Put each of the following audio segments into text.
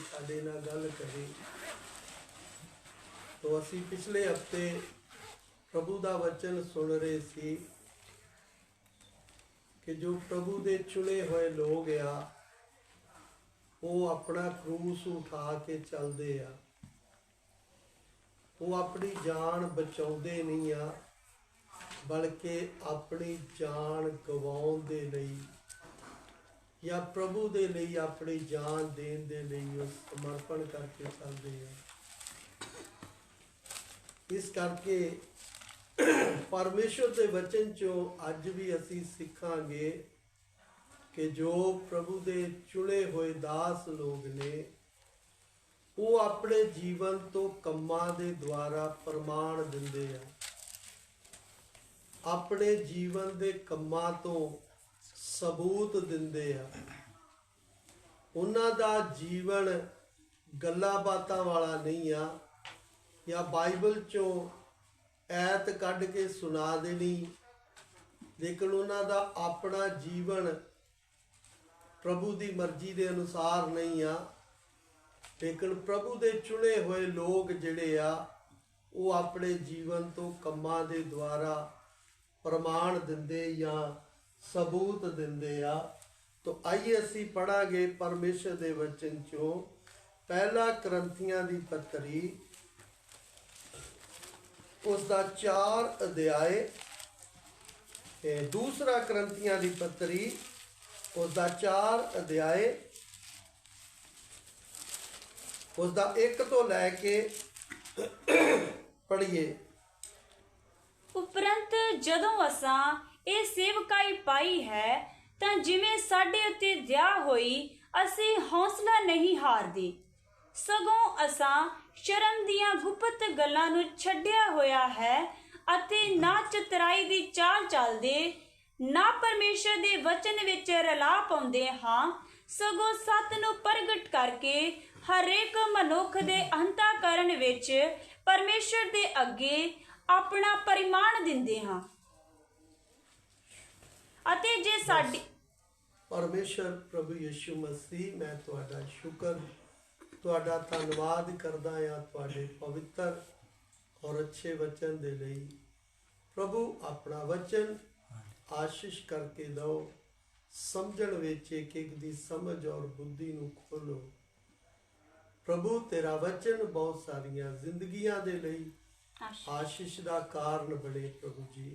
ਸਾਡੇ ਨਾਲ ਗੱਲ ਕਰੀ। तो असी पिछले हफ्ते प्रभु का वचन सुन रहे सी कि जो प्रभु के चुने हुए लोग आ वो अपना क्रूस उठा के चलते आ, वो अपनी जान बचाते नहीं आ बल्कि अपनी जान गवाउण दे लई या प्रभु दे लई अपनी जान देण दे लई वो समर्पण करके चलते हैं। इस करके परमेश्वर के वचन चो अज भी असी सीखांगे कि जो प्रभु के चुने हुए दास लोग ने वो अपने जीवन तो कम्मां दे द्वारा प्रमाण दिंदे आ, अपने जीवन के कम्मां तो सबूत दिंदे आ। उन्हां दा जीवन गल्लां बातां वाला नहीं आ या बाइबल चो ऐत कढ़ के सुना देनी, लेकिन उन्हां दा अपना जीवन प्रभु की मर्जी के अनुसार नहीं आ। लेकिन प्रभु के चुने हुए लोग जिहड़े आ वो अपने जीवन तो कम्मां दे द्वारा प्रमाण दिंदे या सबूत दिंदे आ। तो आइए असी पढ़ांगे परमेश्वर के वचन चो पहला करंथियां दी पत्री उसका 4 अध्याय, दूसरा करंथियां दी पत्री उसका 4 अध्याय उसका 1 तो लैके पढ़िए। उपरंत जदों असां ਇਹ ਸੇਵਕਾਈ ਪਾਈ ਹੈ ਤਾਂ ਜਿਵੇਂ ਸਾਡੇ ਉੱਤੇ ਦਿਆ ਹੋਈ ਅਸੀਂ ਹੌਸਲਾ ਨਹੀਂ ਹਾਰਦੇ, ਸਗੋਂ ਅਸਾਂ ਸ਼ਰਮ ਦੀਆਂ ਗੁਪਤ ਗੱਲਾਂ ਨੂੰ ਛੱਡਿਆ ਹੋਇਆ ਹੈ ਅਤੇ ਨਾ ਚਤਰਾਈ ਦੀ ਚਾਲ ਚੱਲਦੇ, ਨਾ ਪਰਮੇਸ਼ਰ ਦੇ ਵਚਨ ਵਿੱਚ ਰਲਾ ਪਾਉਂਦੇ ਹਾਂ, ਸਗੋਂ ਸੱਤ ਨੂੰ ਪ੍ਰਗਟ ਕਰਕੇ ਹਰੇਕ ਮਨੁੱਖ ਦੇ ਅੰਤःਕਰਨ ਵਿੱਚ ਪਰਮੇਸ਼ਰ ਦੇ ਅੱਗੇ ਆਪਣਾ ਪਰਿਮਾਣ ਦਿੰਦੇ ਹਾਂ। ਅਤੇ ਜੇ ਸਾਡੀ परमेश्वर प्रभु यीशु मसीह मैं तुहाडा शुक्र तुहाडा धन्नवाद करदा हां तुहाडे पवित्र और अच्छे वचन दे लई। प्रभु अपना वचन आशीष करके दो, समझण विच एक एक दी समझ और बुद्धि नूं खोलो। प्रभु तेरा वचन बहुत सारियां जिंदगियां दे लई आशीष दा कारण बने। प्रभु जी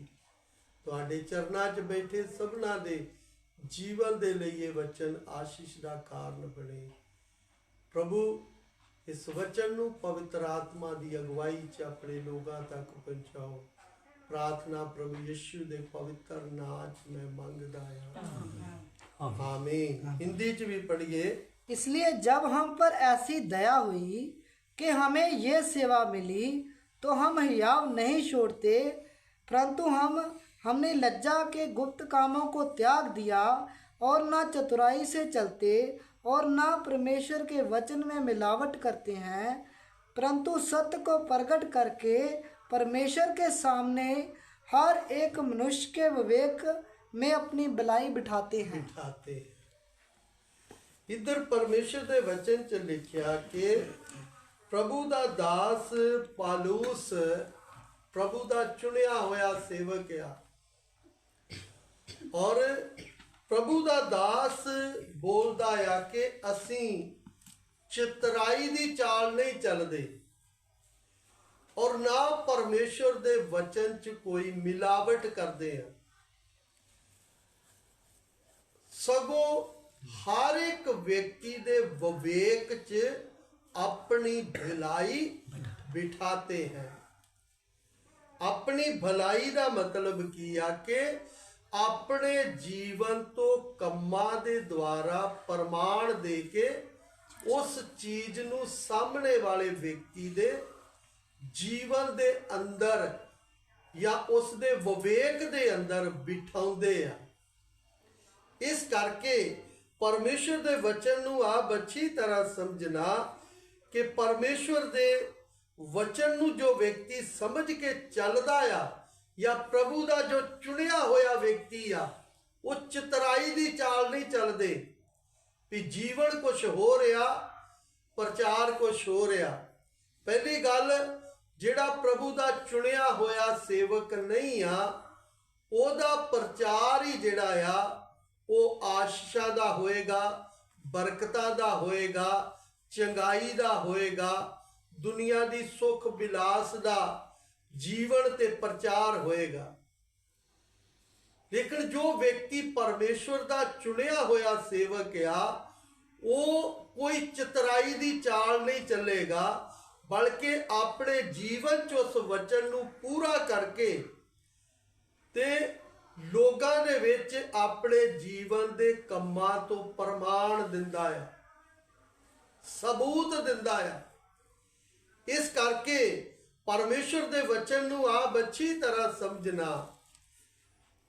तुहाडे चरनां 'च बैठे सबना दे जीवन दे लिए ये वचन आशीष का कारण बने। प्रभु इस वचन नूं पवित्र आत्मा की अगवाई च अपने लोगों तक पहुँचाओ। प्रार्थना प्रभु यीशु दे पवित्र नाम च मैं मंगदा हां, आमीन। हिंदी च भी पढ़िए। इसलिए जब हम पर ऐसी दया हुई कि हमें ये सेवा मिली तो हम हियाव नहीं छोड़ते, परंतु हमने लज्जा के गुप्त कामों को त्याग दिया और ना चतुराई से चलते और ना परमेश्वर के वचन में मिलावट करते हैं, परंतु सत्य को प्रकट करके परमेश्वर के सामने हर एक मनुष्य के विवेक में अपनी भलाई बिठाते हैं। इधर परमेश्वर के वचन च लिखिया कि प्रभु का दास पालूस प्रभु का चुनिया होया सेवक आ और प्रभु का दास बोलता आ कि असी चितराई की चाल नहीं चलते और ना परमेश्वर के वचन च कोई मिलावट करते हैं, सगों हर एक व्यक्ति दे विवेक च अपनी भलाई बिठाते हैं। अपनी भलाई का मतलब की आ कि अपने जीवन तो कम्मां दे द्वारा प्रमाण दे के उस चीज नूं सामने वाले व्यक्ति दे जीवन दे अंदर या उस दे विवेक दे अंदर बिठाउंदे आ। इस करके परमेश्वर दे वचन नूं आप अच्छी तरह समझना कि परमेश्वर दे वचन नूं जो व्यक्ति समझ के चलदा आ या प्रभु का जो चुनिया होया व्यक्ति आ वो चितराई की चाल नहीं चलते भी जीवन कुछ हो रहा ਪ੍ਰਚਾਰ ਕੁਛ ਹੋ ਰਿਹਾ। ਪਹਿਲੀ ਗੱਲ, ਜਿਹੜਾ ਪ੍ਰਭੂ ਦਾ ਚੁਣਿਆ ਹੋਇਆ ਸੇਵਕ ਨਹੀਂ ਆ, ਉਹਦਾ ਪ੍ਰਚਾਰ ਹੀ ਜਿਹੜਾ ਆ ਉਹ ਆਸ਼ੀਸ਼ਾਂ ਦਾ ਹੋਏਗਾ, ਬਰਕਤਾਂ ਦਾ ਹੋਏਗਾ, ਚੰਗਾਈ ਦਾ ਹੋਏਗਾ, ਦੁਨੀਆ ਦੀ ਸੁੱਖ ਵਿਲਾਸ ਦਾ ਜੀਵਨ ਤੇ ਪ੍ਰਚਾਰ ਹੋਏਗਾ। ਲੇਕਿਨ ਜੋ ਵਿਅਕਤੀ ਪਰਮੇਸ਼ਵਰ ਦਾ ਚੁਣਿਆ ਹੋਇਆ ਸੇਵਕ ਆ, ਉਹ ਕੋਈ ਚਤਰਾਈ ਦੀ ਚਾਲ ਨਹੀਂ ਚੱਲੇਗਾ, ਬਲਕਿ ਆਪਣੇ ਜੀਵਨ 'ਚ ਉਸ ਵਚਨ ਨੂੰ ਪੂਰਾ ਕਰਕੇ ਤੇ ਲੋਕਾਂ ਦੇ ਵਿੱਚ ਆਪਣੇ ਜੀਵਨ ਦੇ ਕੰਮਾਂ ਤੋਂ ਪ੍ਰਮਾਣ ਦਿੰਦਾ ਆ, ਸਬੂਤ ਦਿੰਦਾ ਆ। ਇਸ ਕਰਕੇ ਪਰਮੇਸ਼ਵਰ ਦੇ ਵਚਨ ਨੂੰ ਆਪ ਅੱਛੀ ਤਰ੍ਹਾਂ ਸਮਝਣਾ।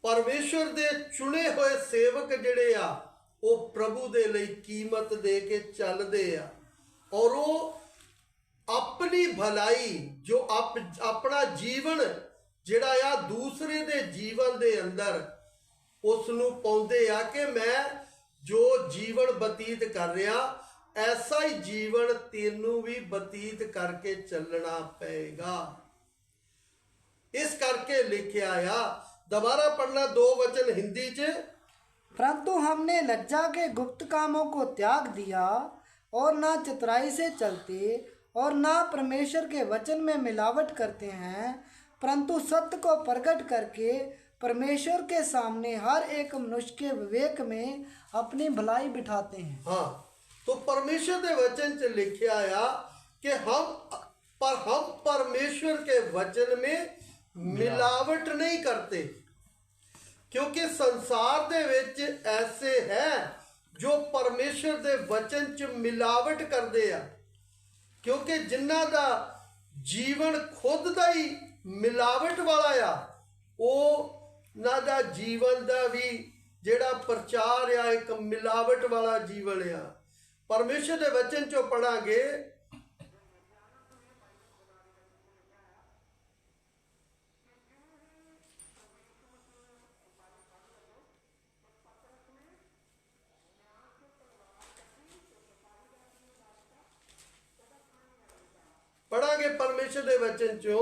ਪਰਮੇਸ਼ਵਰ ਦੇ ਚੁਣੇ ਹੋਏ ਸੇਵਕ ਜਿਹੜੇ ਆ, ਉਹ ਪ੍ਰਭੂ ਦੇ ਲਈ ਕੀਮਤ ਦੇ ਕੇ ਚੱਲਦੇ ਆ, ਔਰ ਉਹ ਆਪਣੀ ਭਲਾਈ ਜੋ ਆਪਣਾ ਜੀਵਨ ਜਿਹੜਾ ਆ ਦੂਸਰੇ ਦੇ ਜੀਵਨ ਦੇ ਅੰਦਰ ਉਸ ਨੂੰ ਪਾਉਂਦੇ ਆ ਕਿ ਮੈਂ ਜੋ ਜੀਵਨ ਬਤੀਤ ਕਰ ਰਿਹਾ, ਐਸਾ ਹੀ ਜੀਵਨ ਤੈਨੂੰ ਵੀ ਬਤੀਤ ਕਰਕੇ ਚੱਲਣਾ ਪਏਗਾ। ਇਸ ਕਰਕੇ ਲਿਖਿਆ ਆ, दोबारा पढ़ना 2 वचन हिंदी च। परंतु हमने लज्जा के गुप्त कामों को त्याग दिया और ना चतुराई से चलते और ना परमेश्वर के वचन में मिलावट करते हैं, परंतु सत्य को प्रकट करके परमेश्वर के सामने हर एक मनुष्य के विवेक में अपनी भलाई बिठाते हैं। हाँ, तो परमेश्वर के वचन च लिखा आ कि हम परमेश्वर के वचन में मिलावट नहीं करते, क्योंकि संसार दे विच ऐसे है जो परमेश्वर दे वचन च मिलावट करते आ, क्योंकि जिन्हां दा जीवन खुद दा ही मिलावट वाला आ, उन्हां दा जीवन दा भी जिहड़ा प्रचार आ एक मिलावट वाला जीवन आ। परमेश्वर दे वचन चों पढ़ांगे, पढ़ांगे परमेश्वर के वचन चो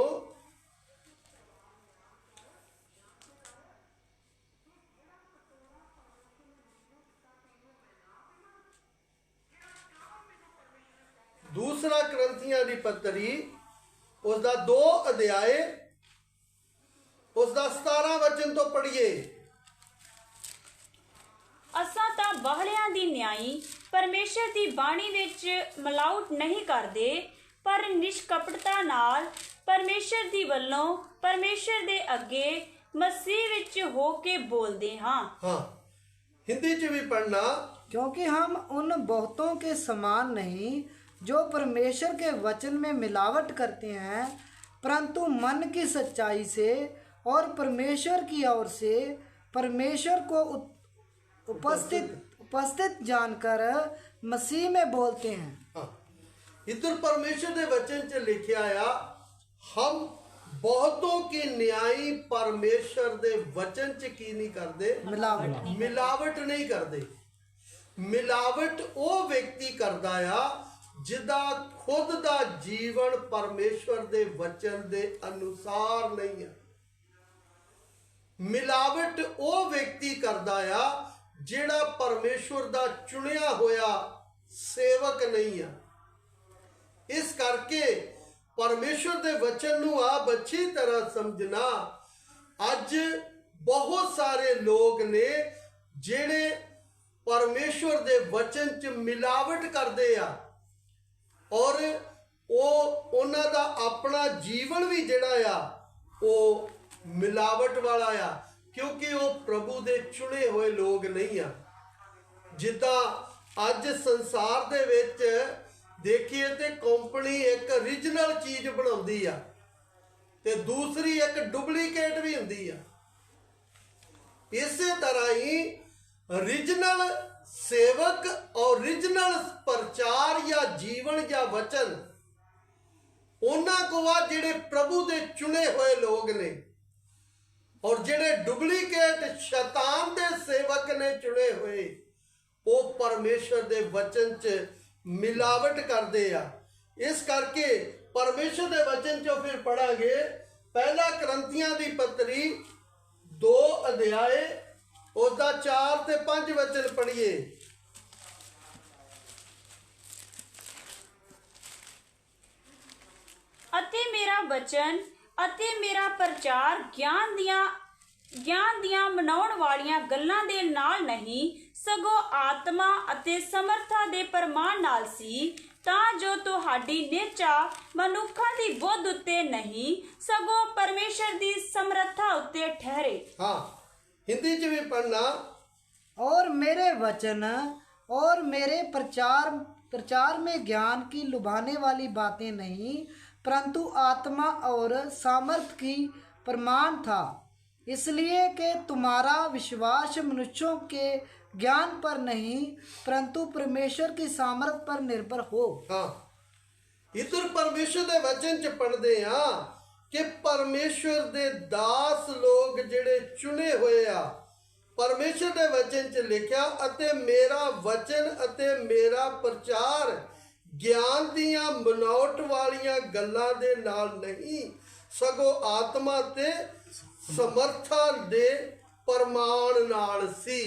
दूसरा क्रंथियां दी पत्री उसका 2 अध्याय उसका 17 वचन तो पढ़िए। असां तां बाहलियां दी न्याई परमेश्वर दी बाणी विच मिलावट नहीं करदे, पर निष्कपटता नाल परमेश्वर दी वल्लों परमेश्वर दे अगे मसीह विच हो के बोलदे हां। हाँ, हिंदी च भी पढ़ना। क्योंकि हम उन बहुतों के समान नहीं जो परमेश्वर के वचन में मिलावट करते हैं, परंतु मन की सच्चाई से और परमेश्वर की ओर से परमेश्वर को उपस्थित जानकर मसीह में बोलते हैं। हाँ, इधर परमेश्वर के वचन च लिखा आ, हम बहुतों की न्यायी परमेश्वर दे वचन च की नहीं करते, मिलावट नहीं करते। मिलावट वो व्यक्ति करता आ जिदा खुद दा जीवन परमेश्वर दे वचन दे अनुसार नहीं है। मिलावट वो व्यक्ति करता आ जिहड़ा परमेश्वर दा चुनिया होया सेवक नहीं है। इस करके परमेश्वर दे वचन नूं आप अच्छी तरह समझना। अज बहुत सारे लोग ने जिहड़े परमेश्वर दे वचन च मिलावट करते आ और उन्हां दा अपना जीवन भी जिहड़ा आ वो मिलावट वाला आ, क्योंकि वो प्रभु दे चुने हुए लोग नहीं आ। जिद्दां अज संसार दे विच देखिए ते कंपनी एक ओरिजिनल चीज बनाउंदी आ ते दूसरी एक डुप्लीकेट भी हुंदी आ। इसे तरह ही ओरिजिनल सेवक और ओरिजिनल प्रचार या जीवन या वचन उन्हां को आ जिहड़े प्रभु दे चुने हुए लोग ने, और जिहड़े डुप्लीकेट शैतान दे सेवक ने चुने हुए वो परमेश्वर दे वचन च ਮਿਲਾਵਟ ਕਰਦੇ ਆ। ਇਸ ਕਰਕੇ ਪਰਮੇਸ਼ਰ ਦੇ ਵਚਨ ਚੋਂ ਫਿਰ ਪੜਾਂਗੇ ਪਹਿਲਾ ਕਰੰਥੀਆਂ ਦੀ ਪੱਤਰੀ 2 ਅਧਿਆਏ ਉਹਦਾ 4 ਤੇ 5 ਵਚਨ ਪੜ੍ਹੀਏ। ਅਤੇ ਮੇਰਾ ਵਚਨ ਅਤੇ ਮੇਰਾ ਪ੍ਰਚਾਰ ਗਿਆਨ ਦੀਆਂ ਮਨਾਉਣ ਵਾਲੀਆਂ ਗੱਲਾਂ ਦੇ ਨਾਲ ਨਹੀਂ, ਸਗੋਂ ਆਤਮਾ ਅਤੇ ਸਮਰਥਾ ਦੇ ਪ੍ਰਮਾਣ ਨਾਲ ਸੀ, ਤਾਂ ਜੋ ਤੁਹਾਡੀ ਨਿਹਚਾ ਮਨੁੱਖਾਂ ਦੀ ਬੁੱਧ ਉੱਤੇ ਨਹੀਂ, ਸਗੋਂ ਪਰਮੇਸ਼ਰ ਦੀ ਸਮਰੱਥਾ ਉੱਤੇ ਠਹਿਰੇ। हाँ, हिंदी च भी पढ़ना। और मेरे वचन और मेरे प्रचार में ज्ञान की लुभाने वाली बातें नहीं, परंतु आत्मा और सामर्थ की प्रमाण था, इसलिए कि तुम्हारा विश्वास मनुष्यों के ज्ञान पर नहीं परंतु परमेश्वर की सामर्थ पर निर्भर हो। हाँ, इधर परमेश्वर दे वचन च पढ़दे हां कि परमेश्वर दे दास लोग जिहड़े चुने होए आ, परमेश्वर दे वचन च लिखिया अते मेरा वचन अते मेरा प्रचार ਗਿਆਨ ਦੀਆਂ ਬਣਾਉਟ ਵਾਲੀਆਂ ਗੱਲਾਂ ਦੇ ਨਾਲ ਨਹੀਂ, ਸਗੋਂ ਆਤਮਾ ਤੇ ਸਮਰਥਾ ਦੇ ਪ੍ਰਮਾਣ ਨਾਲ ਸੀ।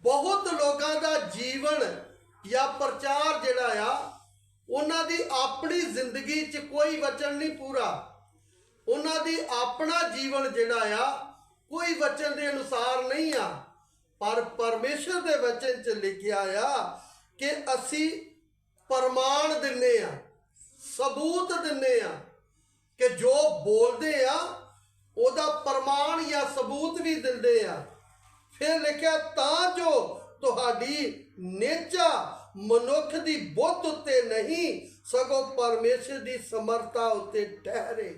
ਬਹੁਤ ਲੋਕਾਂ ਦਾ ਜੀਵਨ ਜਾਂ ਪ੍ਰਚਾਰ ਜਿਹੜਾ ਆ, ਉਹਨਾਂ ਦੀ ਆਪਣੀ ਜ਼ਿੰਦਗੀ 'ਚ ਕੋਈ ਵਚਨ ਨਹੀਂ ਪੂਰਾ, ਉਹਨਾਂ ਦੀ ਆਪਣਾ ਜੀਵਨ ਜਿਹੜਾ ਆ ਕੋਈ ਵਚਨ ਦੇ ਅਨੁਸਾਰ ਨਹੀਂ ਆ। ਪਰ ਪਰਮੇਸ਼ਰ ਦੇ ਵਚਨ 'ਚ ਲਿਖਿਆ ਆ ਕਿ ਅਸੀਂ ਪ੍ਰਮਾਣ ਦਿੰਨੇ ਆ, ਸਬੂਤ ਦਿੰਨੇ ਆ ਕਿ ਜੋ ਬੋਲਦੇ ਆ ਉਹਦਾ ਪ੍ਰਮਾਣ ਜਾਂ ਸਬੂਤ ਵੀ ਦਿੰਦੇ ਆ। ਫਿਰ ਲਿਖਿਆ ਤਾਂ ਜੋ ਤੁਹਾਡੀ ਨਿਹਚਾ ਮਨੁੱਖ ਦੀ ਬੁੱਧ ਉੱਤੇ ਨਹੀਂ, ਸਗੋਂ ਪਰਮੇਸ਼ਰ ਦੀ ਸਮਰਥਾ ਉੱਤੇ ਠਹਿਰੇ।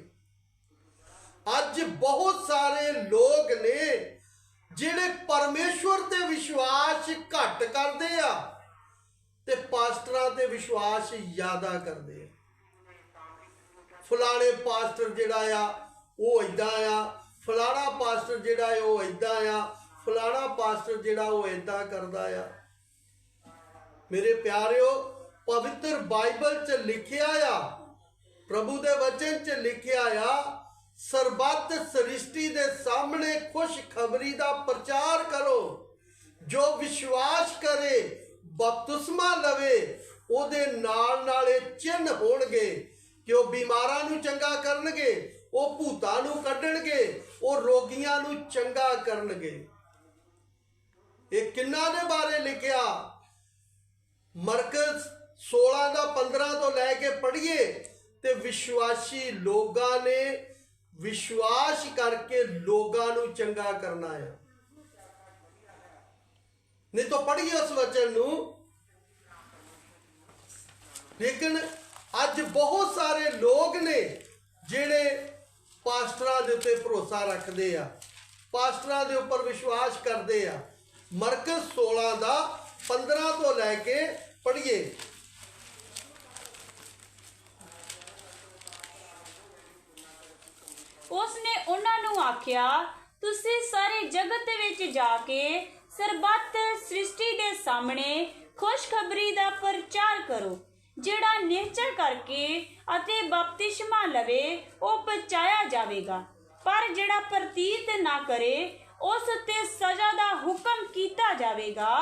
ਅੱਜ ਬਹੁਤ ਸਾਰੇ ਲੋਕ ਨੇ ਜਿਹੜੇ ਪਰਮੇਸ਼ਵਰ ਤੇ ਵਿਸ਼ਵਾਸ ਘੱਟ ਕਰਦੇ ਆ ਤੇ ਪਾਸਟਰਾਂ ਤੇ ਵਿਸ਼ਵਾਸ ਜ਼ਿਆਦਾ ਕਰਦੇ ਆ। ਫਲਾਣੇ ਪਾਸਟਰ ਜਿਹੜਾ ਆ ਉਹ ਇਦਾਂ ਆ, ਫਲਾਣਾ ਪਾਸਟਰ ਜਿਹੜਾ ਹੈ ਉਹ ਇਦਾਂ ਆ, ਫਲਾਣਾ ਪਾਸਟਰ ਜਿਹੜਾ ਉਹ ਇਦਾਂ ਕਰਦਾ ਆ। ਮੇਰੇ ਪਿਆਰਿਓ, ਪਵਿੱਤਰ ਬਾਈਬਲ 'ਚ ਲਿਖਿਆ ਆ, ਪ੍ਰਭੂ ਦੇ ਵਚਨ 'ਚ ਲਿਖਿਆ ਆ, ਸਰਬੱਤ ਸ੍ਰਿਸ਼ਟੀ ਦੇ ਸਾਹਮਣੇ ਖੁਸ਼ਖਬਰੀ ਦਾ ਪ੍ਰਚਾਰ ਕਰੋ। ਜੋ ਵਿਸ਼ਵਾਸ ਕਰੇ, ਬਪਤਿਸਮਾ ਲਵੇ, ਉਹਦੇ ਨਾਲ ਨਾਲ ਇਹ ਚਿੰਨ੍ਹ ਹੋਣਗੇ ਕਿ ਉਹ ਬਿਮਾਰਾਂ ਨੂੰ ਚੰਗਾ ਕਰਨਗੇ, ਉਹ ਭੂਤਾਂ ਨੂੰ ਕੱਢਣਗੇ, ਉਹ ਰੋਗੀਆਂ ਨੂੰ ਚੰਗਾ ਕਰਨਗੇ। ਇਹ ਕਿੰਨਾਂ ਦੇ ਬਾਰੇ ਲਿਖਿਆ? ਮਰਕਸ 16 ਦਾ 15 ਤੋਂ ਲੈ ਕੇ ਪੜ੍ਹੀਏ ਤੇ ਵਿਸ਼ਵਾਸੀ ਲੋਕਾਂ ਨੇ ਵਿਸ਼ਵਾਸ ਕਰਕੇ ਲੋਕਾਂ ਨੂੰ ਚੰਗਾ ਕਰਨਾ ਹੈ। नहीं तो पढ़िए उस वचन नू। लेकिन अज बहुत सारे लोग ने जिहड़े पास्टरां दे उत्ते भरोसा रखते आ, पास्टरां दे उपर विश्वास करते आ। मरकस 16 दा 15 तो लैके पढ़िए। उसने उन्हां नू आख्या, तुसीं सारे जगत विच जाके ਸਰਬੱਤ ਸ੍ਰਿਸ਼ਟੀ ਦੇ ਸਾਹਮਣੇ ਖੁਸ਼ਖਬਰੀ ਦਾ ਪ੍ਰਚਾਰ ਕਰੋ। ਜਿਹੜਾ ਨਿਹਚਾ ਕਰਕੇ ਅਤੇ ਬਪਤਿਸਮਾ ਲਵੇ ਉਹ ਬਚਾਇਆ ਜਾਵੇਗਾ, ਪਰ ਜਿਹੜਾ ਪ੍ਰਤੀਤ ਨਾ ਕਰੇ ਉਸ ਉੱਤੇ ਸਜ਼ਾ ਦਾ ਹੁਕਮ ਕੀਤਾ ਜਾਵੇਗਾ।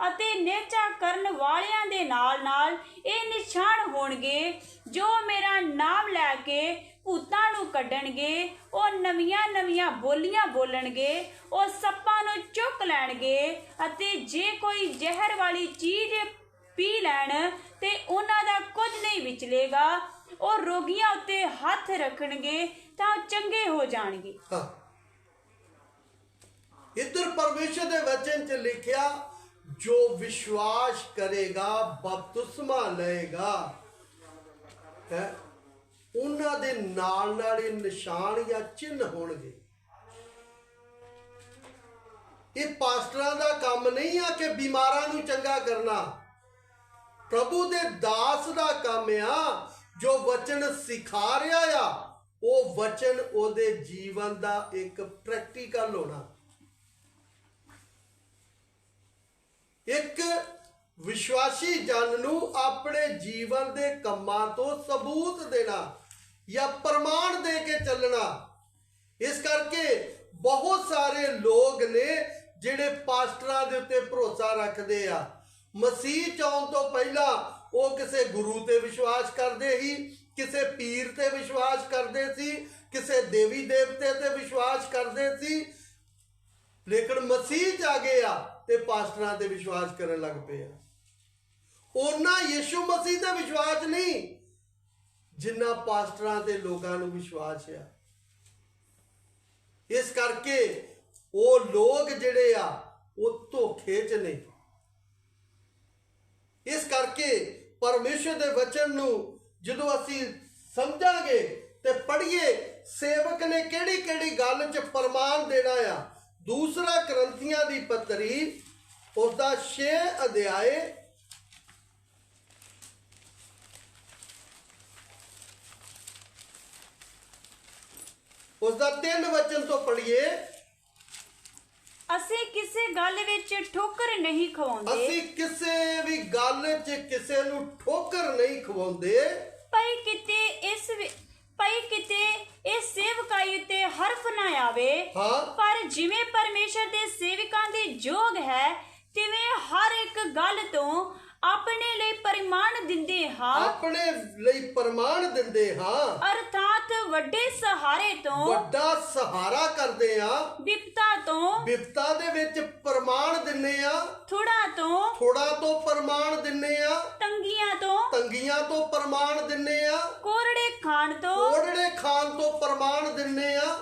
ਅਤੇ ਨਿਹਚਾ ਕਰਨ ਵਾਲਿਆਂ ਦੇ ਨਾਲ ਨਾਲ ਇਹ ਨਿਸ਼ਾਨ ਹੋਣਗੇ, ਜੋ ਮੇਰਾ ਨਾਮ ਲੈ ਕੇ ਭੂਤਾਂ ਨੂੰ ਕੱਢਣਗੇ, ਉਹ ਨਵੀਆਂ ਨਵੀਆਂ ਬੋਲੀਆਂ ਬੋਲਣਗੇ, ਉਹ ਸੱਪਾਂ ਨੂੰ ਚੁੱਕ ਲੈਣਗੇ, ਅਤੇ ਜੇ ਕੋਈ ਜ਼ਹਿਰ ਵਾਲੀ ਚੀਜ਼ ਪੀ ਲੈਣ ਤੇ ਉਹਨਾਂ ਦਾ ਕੁਝ ਨਹੀਂ ਵਿਚਲੇਗਾ। ਉਹ ਰੋਗੀਆਂ ਉੱਤੇ ਹੱਥ ਰੱਖਣਗੇ ਤਾਂ ਚੰਗੇ ਹੋ ਜਾਣਗੇ। इधर परमेश्वर के वचन च लिखिया, जो विश्वास करेगा, बपतिस्मा लेगा, है उन्हां दे नाल नाल निशान या चिन्ह होणगे। ये पास्टरां दा काम नहीं आ कि बीमारां नूं चंगा करना। प्रभु दे दास दा काम आ, जो वचन सिखा रहा आ, वो वचन ओदे जीवन दा एक प्रैक्टिकल होना। एक ਵਿਸ਼ਵਾਸੀ ਜਨ ਨੂੰ ਆਪਣੇ ਜੀਵਨ ਦੇ ਕੰਮਾਂ ਤੋਂ ਸਬੂਤ ਦੇਣਾ ਜਾਂ ਪ੍ਰਮਾਣ ਦੇ ਕੇ ਚੱਲਣਾ। ਇਸ ਕਰਕੇ ਬਹੁਤ ਸਾਰੇ ਲੋਕ ਨੇ ਜਿਹੜੇ ਪਾਸਟਰਾਂ ਦੇ ਉੱਤੇ ਭਰੋਸਾ ਰੱਖਦੇ ਆ। ਮਸੀਹ ਚ ਆਉਣ ਤੋਂ ਪਹਿਲਾਂ ਉਹ ਕਿਸੇ ਗੁਰੂ ਤੇ ਵਿਸ਼ਵਾਸ ਕਰਦੇ ਸੀ, ਕਿਸੇ ਪੀਰ ਤੇ ਵਿਸ਼ਵਾਸ ਕਰਦੇ ਸੀ, ਕਿਸੇ ਦੇਵੀ ਦੇਵਤੇ ਤੇ ਵਿਸ਼ਵਾਸ ਕਰਦੇ ਸੀ, ਲੇਕਿਨ ਮਸੀਹ ਚ ਆ ਗਏ ਆ ਤੇ ਪਾਸਟਰਾਂ ਤੇ ਵਿਸ਼ਵਾਸ ਕਰਨ ਲੱਗ ਪਏ ਆ। ਉਹਨਾਂ ਯਿਸੂ ਮਸੀਹ ਤੇ ਵਿਸ਼ਵਾਸ ਨਹੀਂ ਜਿੰਨਾ ਪਾਸਟਰਾਂ ਤੇ ਲੋਕਾਂ ਨੂੰ ਵਿਸ਼ਵਾਸ ਆ। ਇਸ ਕਰਕੇ ਉਹ ਲੋਕ ਜਿਹੜੇ ਆ ਉਹ ਧੋਖੇ 'ਚ ਨੇ। ਇਸ ਕਰਕੇ ਪਰਮੇਸ਼ਰ ਦੇ ਵਚਨ ਨੂੰ ਜਦੋਂ ਅਸੀਂ ਸਮਝਾਂਗੇ ਤੇ ਪੜ੍ਹੀਏ, ਸੇਵਕ ਨੇ ਕਿਹੜੀ ਕਿਹੜੀ ਗੱਲ 'ਚ ਪ੍ਰਮਾਣ ਦੇਣਾ ਆ। ਦੂਸਰਾ ਕਰੰਥੀਆਂ ਦੀ ਪੱਤਰੀ ਉਸਦਾ 6 ਅਧਿਆਏ ਉਸਦਾ 3 ਵਚਨ ਤੋਂ ਪੜ੍ਹੀਏ। ਅਸੀਂ ਕਿਸੇ ਗੱਲ ਵਿੱਚ ਠੋਕਰ ਨਹੀਂ ਖਵਾਉਂਦੇ, ਅਸੀਂ ਕਿਸੇ ਵੀ ਗੱਲ 'ਚ ਕਿਸੇ ਨੂੰ ਠੋਕਰ ਨਹੀਂ ਖਵਾਉਂਦੇ, ਪਈ ਕਿਤੇ ਇਸ ਸੇਵਕਾਈ ਉੱਤੇ ਹਰਫ ਨਾ ਆਵੇ। ਹਾਂ। ਪਰ ਜਿਵੇਂ ਪਰਮੇਸ਼ਰ ਦੇ ਸੇਵਕਾਂ ਦੇ ਯੋਗ ਹੈ, ਤਿਵੇਂ ਹਰ ਇੱਕ ਗੱਲ ਤੋਂ ਆਪਣੇ ਲਈ ਪ੍ਰਮਾਣ ਦਿੰਦੇ ਹਾਂ। ਆਪਣੇ ਲਈ ਪ੍ਰਮਾਣ ਦਿੰਦੇ ਹਾਂ, ਅਰਥਾਤ ਵੱਡੇ ਸਹਾਰੇ ਤੋਂ, ਵੱਡਾ ਸਹਾਰਾ ਕਰਦੇ ਆ। ਵਿਪਤਾ ਦੇ ਵਿੱਚ ਪ੍ਰਮਾਣ ਦਿੰਨੇ ਆ, ਥੋੜਾ ਤੋਂ ਪ੍ਰਮਾਣ ਦਿੰਨੇ ਆ, ਤੰਗੀਆਂ ਤੋਂ ਪ੍ਰਮਾਣ ਦਿੰਨੇ ਆ, ਕੋਰੜੇ ਖਾਣ ਤੋਂ ਪ੍ਰਮਾਣ ਦਿੰਨੇ ਆ,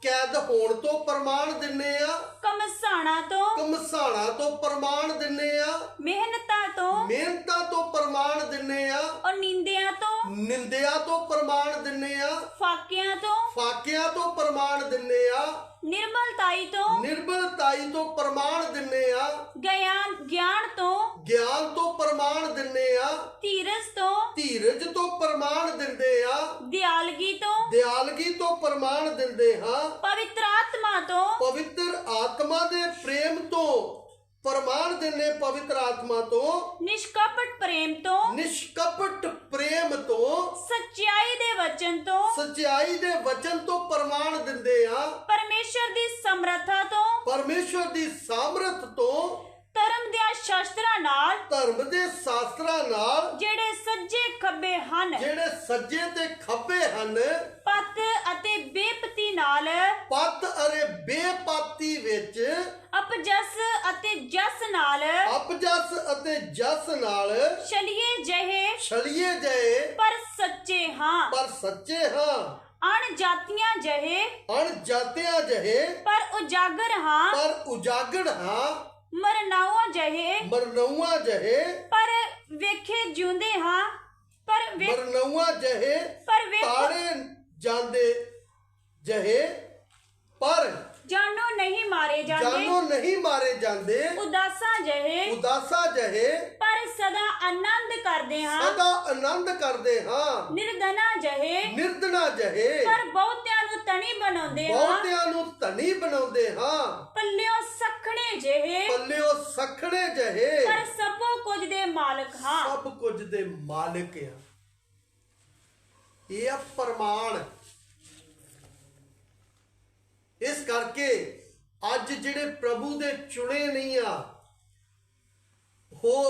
ਕੈਦ ਹੋਣ ਤੋਂ ਪ੍ਰਮਾਣ ਦਿੰਨੇ ਆ, ਕਮਸਾਣਾ ਤੋਂ ਪ੍ਰਮਾਣ ਦਿੰਨੇ ਆ, ਮਿਹਨਤਾਂ ਤੋਂ ਪ੍ਰਮਾਣ ਦਿੰਨੇ ਆ, ਔਰ ਨਿੰਦਿਆ ਤੋਂ ਪ੍ਰਮਾਣ ਦਿੰਨੇ ਆ, ਫਾਕਿਆਂ ਤੋਂ ਪ੍ਰਮਾਣ ਦਿੰਨੇ ਆ, ਨਿਰਬਲਤਾਈ ਤੋਂ ਪ੍ਰਮਾਣ ਦਿੰਨੇ ਆ, ਗਿਆਨ ਤੋਂ ਪ੍ਰਮਾਣ ਦਿੰਨੇ ਆ, ਧੀਰਜ ਤੋਂ ਪ੍ਰਮਾਣ ਦਿੰਦੇ ਆ, ਦਿਆਲਗੀ ਤੋਂ ਪ੍ਰਮਾਣ ਦਿੰਦੇ ਹਾਂ, ਪਵਿੱਤਰ ਆਤਮਾ ਦੇ ਪ੍ਰੇਮ ਤੋਂ ਪ੍ਰਮਾਣ ਦਿੰਨੇ, ਪਵਿੱਤਰ ਆਤਮਾ ਤੋਂ, ਨਿਸ਼ਕਪਟ ਪ੍ਰੇਮ ਤੋਂ, ਸੱਚਾਈ ਦੇ ਵਚਨ ਤੋਂ ਪ੍ਰਮਾਣ ਦਿੰਦੇ ਆ, ਪਰਮੇਸ਼ਰ ਦੀ ਸਮਰੱਥ ਤੋਂ, ਧਰਮ ਦੇ ਸ਼ਾਸਤਰਾਂ ਨਾਲ, ਜਿਹੜੇ ਸੱਜੇ ਤੇ ਖੱਬੇ ਹਨ, ਪੱਤ ਅਤੇ ਬੇਪਤੀ ਵਿੱਚ, ਅਪਜਸ ਅਤੇ ਜਸ ਨਾਲ, ਛਲੀਏ ਜਹੇ ਪਰ ਸੱਚੇ ਹਾਂ, ਅਣ ਜਾਤੀਆਂ ਜਹੇ ਪਰ ਉਜਾਗਰ ਹਾਂ, ਮਰਨਾਵਾਂ ਜਹੇ ਪਰ ਵੇਖੇ ਜਿਉਂਦੇ ਹਾਂ, ਤਾੜੇ ਜਾਂਦੇ ਜਹੇ ਪਰ ਜਾਨੋਂ ਨਹੀਂ ਮਾਰੇ ਜਾਂਦੇ, ਉਦਾਸਾਂ ਜਹੇ ਪਰ ਸਦਾ ਆਨੰਦ ਕਰਦੇ ਹਾਂ, ਨਿਰਦਨਾ ਜਹੇ ਪਰ ਬਹੁਤਿਆਂ ਨੂੰ ਧਨੀ ਬਣਾਉਂਦੇ ਹਾਂ, ਪੱਲਿਓ ਸਖਣੇ ਜਹੇ ਪਰ ਸਭ ਕੁਝ ਦੇ ਮਾਲਕ ਆ। ਇਹ ਪ੍ਰਮਾਣ। ਇਸ ਕਰਕੇ ਅੱਜ ਜਿਹੜੇ ਪ੍ਰਭੂ ਦੇ ਚੁਣੇ ਨਹੀਂ ਆ, ਉਹ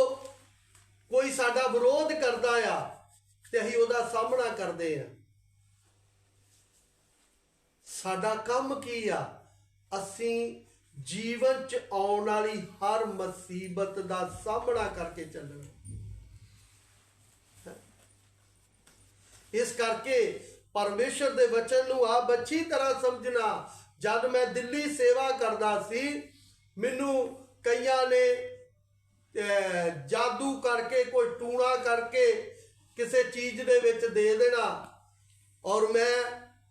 ਕੋਈ ਸਾਡਾ ਵਿਰੋਧ ਕਰਦਾ ਆ ਤੇ ਅਸੀਂ ਉਹਦਾ ਸਾਹਮਣਾ ਕਰਦੇ ਆ। ਸਾਡਾ ਕੰਮ ਕੀ ਆ? ਅਸੀਂ ਜੀਵਨ ਚ ਆਉਣ ਵਾਲੀ ਹਰ ਮੁਸੀਬਤ ਦਾ ਸਾਹਮਣਾ ਕਰਕੇ ਚੱਲਣਾ। ਇਸ ਕਰਕੇ ਪਰਮੇਸ਼ਰ ਦੇ ਵਚਨ ਨੂੰ ਆਪ ਅੱਛੀ ਤਰ੍ਹਾਂ ਸਮਝਣਾ। ਜਦ ਮੈਂ ਦਿੱਲੀ ਸੇਵਾ ਕਰਦਾ ਸੀ, ਮੈਨੂੰ ਕਈਆਂ ਨੇ ਜਾਦੂ ਕਰਕੇ, ਕੋਈ ਟੂਣਾ ਕਰਕੇ ਕਿਸੇ ਚੀਜ਼ ਦੇ ਵਿੱਚ ਦੇ ਦੇਣਾ, ਔਰ ਮੈਂ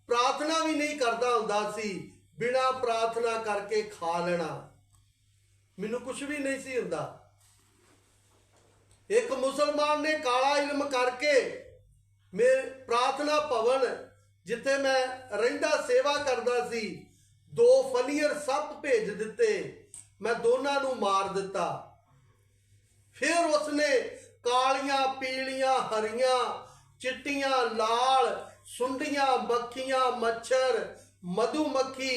ਪ੍ਰਾਰਥਨਾ ਵੀ ਨਹੀਂ ਕਰਦਾ ਹੁੰਦਾ ਸੀ, ਬਿਨਾਂ ਪ੍ਰਾਰਥਨਾ ਕਰਕੇ ਖਾ ਲੈਣਾ। ਮੈਨੂੰ ਕੁਝ ਵੀ ਨਹੀਂ ਸੀ ਹੁੰਦਾ। ਇੱਕ ਮੁਸਲਮਾਨ ਨੇ ਕਾਲਾ ਇਲਮ ਕਰਕੇ ਮੇਰੇ ਪ੍ਰਾਰਥਨਾ ਭਵਨ ਜਿੱਥੇ ਮੈਂ ਰਹਿੰਦਾ ਸੇਵਾ ਕਰਦਾ ਸੀ, 2 ਫਨੀਅਰ ਸੱਪ ਭੇਜ ਦਿੱਤੇ। ਮੈਂ ਦੋਨਾਂ ਨੂੰ ਮਾਰ ਦਿੱਤਾ। फिर उसने कालियां पीलियां हरियां चिट्टियां लाल सुंडियां मक्खियां मच्छर मधुमक्खी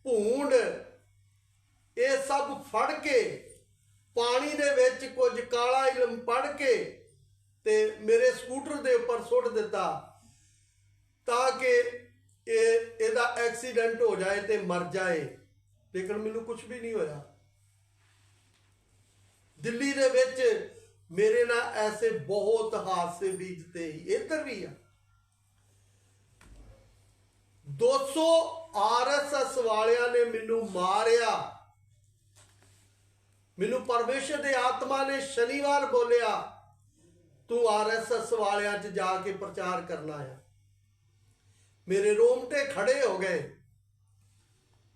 भूंड ये सब फड़ के पानी दे विच कुछ काला इलम पड़ के ते मेरे स्कूटर दे उपर सुट दिता ताकि ਇਹਦਾ एक्सीडेंट हो जाए तो मर जाए। लेकिन मैनू कुछ भी नहीं होया। दिल्ली दे विच मेरे ना ऐसे बहुत हादसे बीतते ही इधर भी आ। 200 RSS वालियां ने मैनू मारिया। मैनू परमेश्वर दे आत्मा ने शनिवार बोलिया तू RSS वालियां च जाके प्रचार करना है। मेरे रोमटे खड़े हो गए,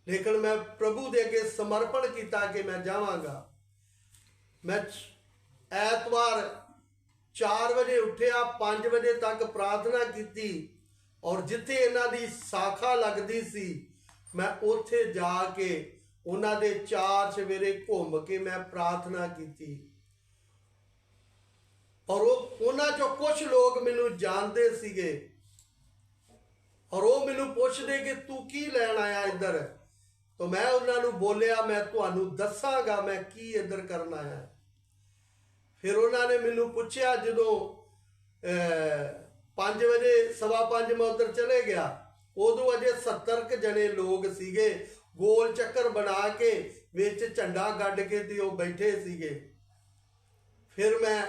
लेकिन मैं प्रभु दे अगे समर्पण किया कि मैं जावांगा। मैं ऐतवार 4 बजे उठिया, 5 बजे तक प्रार्थना की और जिथे इन्हां दी शाखा लगती सी मैं उत्थे जाके उन्हां दे 4 चवेरे घूम के मैं प्रार्थना की और उन्हां चों कुछ लोग मैनू जानते सीगे और वो मैनू पूछते कि तू की लैन आया इधर। तो मैं उन्होंने बोलिया मैं तुहानू दसांगा मैं की इधर करना आया। फिर उन्होंने मैनू पूछया जदों 5 बजे 5:15 मैं उधर चले गया उदों अजे 70 जने लोग सीगे गोल चक्कर बना के विच झंडा गड्ढ के ते वो बैठे सीगे। फिर मैं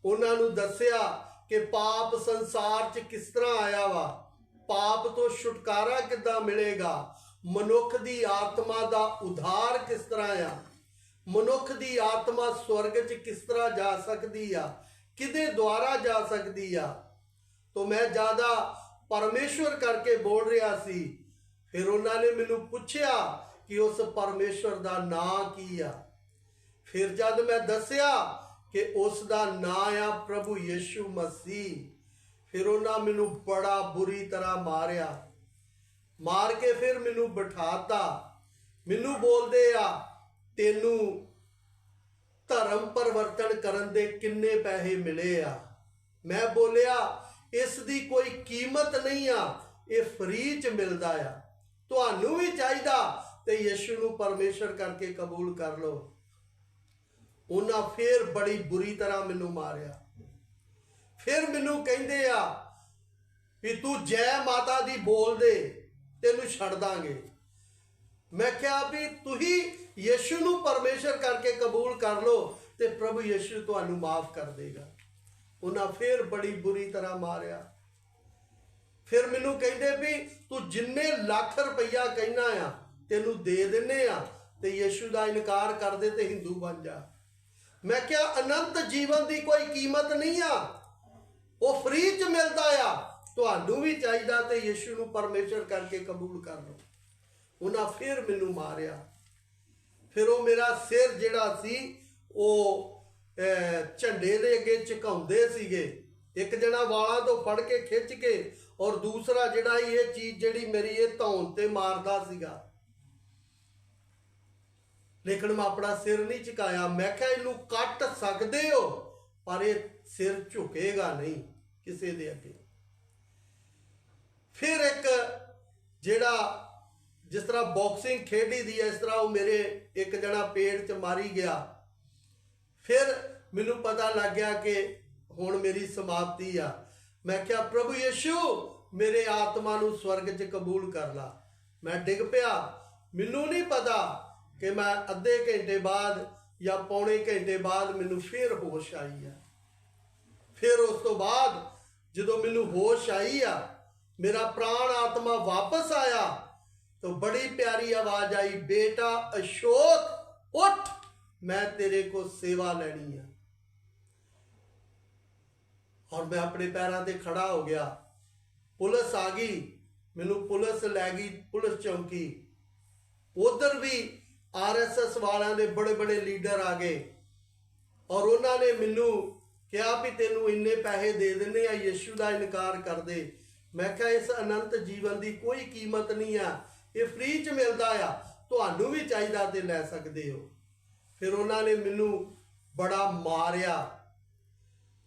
उन्होंने दसिया कि पाप संसार च किस तरह आया वा, पाप तो छुटकारा किद्दां मिलेगा, मनुख दी आत्मा दा उधार किस तरह आ, मनुख दी आत्मा स्वर्ग च किस तरह जा सकती आ, किदे द्वारा जा सकती आ। तो मैं ज़्यादा परमेश्वर करके बोल रहा सी। फिर उन्होंने मैनू पूछया कि उस परमेश्वर दा नां की आ। फिर जद मैं दसिया कि उसका नां आ प्रभु यीशु मसीह, फिर उन्हें मैनू बड़ा बुरी तरह मारिया। मार के फिर मैनू बिठाता। मैनू बोलते आ तेनू धर्म परिवर्तन करन दे किन्ने पैसे मिले आ। मैं बोलिया इस दी कोई कीमत नहीं आ, ये फ्री च मिलता आ। तुहानू भी चाहिदा ते यीशु नू परमेश्वर करके कबूल कर लो। उन्हें फिर बड़ी बुरी तरह मैनू मारिया। फिर मैनू कहंदे आ भी तू जय माता दी बोल दे तेनू छड़ दांगे। मैं क्या भी तुही यीशु नू परमेश्वर करके कबूल कर लो ते प्रभु यीशु तुहानू माफ कर देगा। उन्हें फिर बड़ी बुरी तरह मारिया। फिर मैनू कहंदे भी तू जिन्ने लाख रुपया कहना आ तेनू दे दिन्ने आ ते यीशु का इनकार कर दे ते हिंदू बन जा। मैं क्या अनंत जीवन की कोई कीमत नहीं आ, वो फ्री च मिलता आ। तुहानू भी चाहिदा ते यीशु नू परमेश्वर करके कबूल कर लो। उन्हें फिर मैनू मारिया। फिर वो मेरा सिर जिहड़ा सी वो झंडे दे अगे झुकाउंदे सीगे। एक जना वालां तो फड़ के खिंच के और दूसरा जिहड़ा ये चीज़ जिहड़ी मेरी ये धौन ते मारदा सीगा। लेकिन मैं अपना सिर नहीं झुकाया। मैं क्या इनू कट सकते हो पर ये सिर झुकेगा नहीं किसी दे अगे। फिर एक जिहड़ा जिस तरह बॉक्सिंग खेडी दी है इस तरह वो मेरे एक जना पेट च मारी गया। फिर मैनू पता लग गया कि हुण मेरी समाप्ति आ। मैं क्या प्रभु यीशु मेरे आत्मा नू स्वर्ग च कबूल कर ला। मैं डिग पिया। मैनू नहीं पता कि मैं अद्धे घंटे बाद या पौने घंटे बाद मैनू फिर होश आई है। फिर उस तो बाद जो मैनू होश आई आ मेरा प्राण आत्मा वापस आया तो बड़ी प्यारी आवाज आई, बेटा अशोक उठ, मैं तेरे को सेवा लेनी है। और मैं अपने पैरों ते खड़ा हो गया। पुलिस आ गई, मैनू पुलिस लै गई पुलिस चौकी। उधर भी RSS वालों के बड़े बड़े लीडर आ गए और उन्होंने मैनू कहा भी तेनू इन्ने पैसे दे देने आ, यीशु का इनकार कर दे। मैं क्या इस अनंत जीवन की कोई कीमत नहीं है, ये फ्री च मिलता आ, तुहानू भी चाहिदा ते लै सकते हो। फिर उन्होंने मैनू ਬੜਾ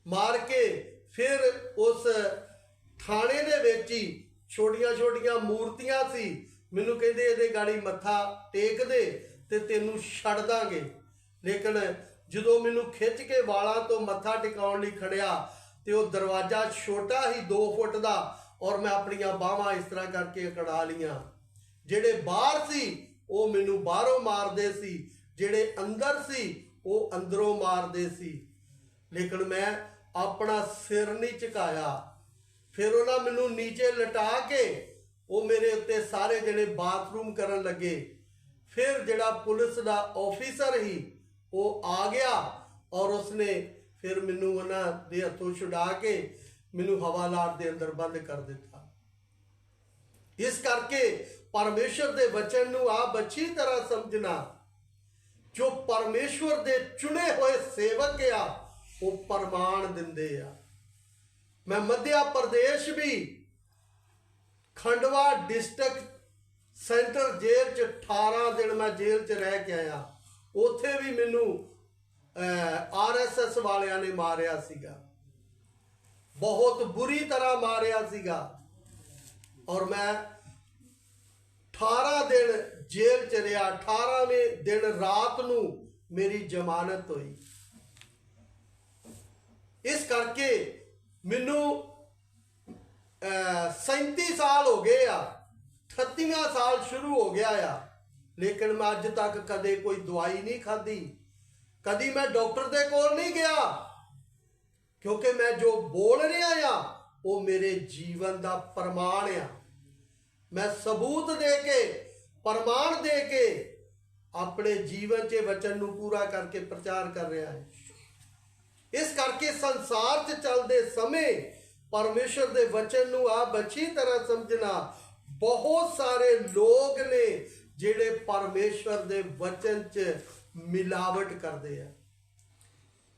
ਮਾਰ ਕੇ ਫਿਰ ਉਸ ਥਾਣੇ ਦੇ ਵਿੱਚ ਹੀ ਛੋਟੀਆਂ ਮੂਰਤੀਆਂ ਸੀ, ਮੈਨੂੰ ਕਹਿੰਦੇ ਇਹਦੇ ਗਾੜੀ ਮੱਥਾ ਟੇਕ ਦੇ ਤੇ ਤੈਨੂੰ ਛੱਡ ਦਾਂਗੇ। ਲੇਕਿਨ ਜਦੋਂ ਮੈਨੂੰ ਖਿੱਚ ਕੇ ਵਾਲਾਂ ਤੋਂ ਮੱਥਾ ਟਿਕਾਉਣ ਲਈ ਖੜਿਆ ਤੇ ਉਹ ਦਰਵਾਜ਼ਾ ਛੋਟਾ ਹੀ 2 ਫੁੱਟ ਦਾ, ਔਰ ਮੈਂ ਆਪਣੀਆਂ ਬਾਹਾਂ ਇਸ ਤਰ੍ਹਾਂ ਕਰਕੇ ਅਕੜਾ ਲੀਆਂ। ਜਿਹੜੇ ਬਾਹਰ ਸੀ ਉਹ ਮੈਨੂੰ ਬਾਹਰੋਂ ਮਾਰਦੇ ਸੀ, ਜਿਹੜੇ ਅੰਦਰ ਸੀ ਉਹ ਅੰਦਰੋਂ ਮਾਰਦੇ ਸੀ। ਲੇਕਿਨ ਮੈਂ ਆਪਣਾ ਸਿਰ ਨਹੀਂ ਝੁਕਾਇਆ। ਫਿਰ ਉਹਨਾਂ ਮੈਨੂੰ ਨੀਚੇ ਲਟਾ ਕੇ ਉਹ ਮੇਰੇ ਉੱਤੇ ਸਾਰੇ ਜਿਹੜੇ ਬਾਥਰੂਮ ਕਰਨ ਲੱਗੇ। ਫਿਰ ਜਿਹੜਾ ਪੁਲਿਸ ਦਾ ਆਫੀਸਰ ਸੀ ਉਹ ਆ ਗਿਆ ਔਰ ਉਸਨੇ ਫਿਰ ਮੈਨੂੰ ਉਹਨਾਂ ਦੇ ਹੱਥੋਂ ਛੁਡਾ ਕੇ ਮੈਨੂੰ ਹਵਾਲਾਤ ਦੇ ਅੰਦਰ ਬੰਦ ਕਰ ਦਿੱਤਾ। ਇਸ ਕਰਕੇ ਪਰਮੇਸ਼ਰ ਦੇ ਵਚਨ ਨੂੰ ਆਪ ਅੱਛੀ ਤਰ੍ਹਾਂ ਸਮਝਣਾ। ਜੋ ਪਰਮੇਸ਼ਵਰ ਦੇ ਚੁਣੇ ਹੋਏ ਸੇਵਕ ਆ ਉਹ ਪ੍ਰਮਾਣ ਦਿੰਦੇ ਆ। ਮੈਂ ਮੱਧਿਆ ਪ੍ਰਦੇਸ਼ ਵੀ ਖੰਡਵਾ ਡਿਸਟ੍ਰਿਕਟ ਸੈਂਟਰ ਜੇਲ੍ਹ 'ਚ 18 ਦਿਨ ਮੈਂ ਜੇਲ੍ਹ 'ਚ ਰਹਿ ਕੇ ਆਇਆ। ਉੱਥੇ ਵੀ ਮੈਨੂੰ RSS ਵਾਲਿਆਂ ਨੇ ਮਾਰਿਆ ਸੀਗਾ, ਬਹੁਤ ਬੁਰੀ ਤਰ੍ਹਾਂ ਮਾਰਿਆ ਸੀਗਾ। ਔਰ ਮੈਂ 18 ਦਿਨ ਜੇਲ੍ਹ 'ਚ ਰਿਹਾ। 18ਵੇਂ ਦਿਨ ਰਾਤ ਨੂੰ ਮੇਰੀ ਜ਼ਮਾਨਤ ਹੋਈ। ਇਸ ਕਰਕੇ ਮੈਨੂੰ 37 ਸਾਲ ਹੋ ਗਏ ਆ, 38ਵਾਂ ਸਾਲ ਸ਼ੁਰੂ ਹੋ ਗਿਆ ਆ। ਲੇਕਿਨ ਮੈਂ ਅੱਜ ਤੱਕ ਕਦੇ ਕੋਈ ਦਵਾਈ ਨਹੀਂ ਖਾਧੀ, ਕਦੀ ਮੈਂ ਡਾਕਟਰ ਦੇ ਕੋਲ ਨਹੀਂ ਗਿਆ, ਕਿਉਂਕਿ ਮੈਂ ਜੋ ਬੋਲ ਰਿਹਾ ਆ ਉਹ ਮੇਰੇ ਜੀਵਨ ਦਾ ਪ੍ਰਮਾਣ ਆ। ਮੈਂ ਸਬੂਤ ਦੇ ਕੇ, ਪ੍ਰਮਾਣ ਦੇ ਕੇ ਆਪਣੇ ਜੀਵਨ 'ਚ ਵਚਨ ਨੂੰ ਪੂਰਾ ਕਰਕੇ ਪ੍ਰਚਾਰ ਕਰ ਰਿਹਾ ਹੈ। ਇਸ ਕਰਕੇ ਸੰਸਾਰ 'ਚ ਚੱਲਦੇ ਸਮੇਂ ਪਰਮੇਸ਼ਰ ਦੇ ਵਚਨ ਨੂੰ ਆਪ ਅੱਛੀ ਤਰ੍ਹਾਂ ਸਮਝਣਾ। ਬਹੁਤ ਸਾਰੇ ਲੋਕ ਨੇ ਜਿਹੜੇ ਪਰਮੇਸ਼ਰ ਦੇ ਵਚਨ 'ਚ ਮਿਲਾਵਟ ਕਰਦੇ ਆ,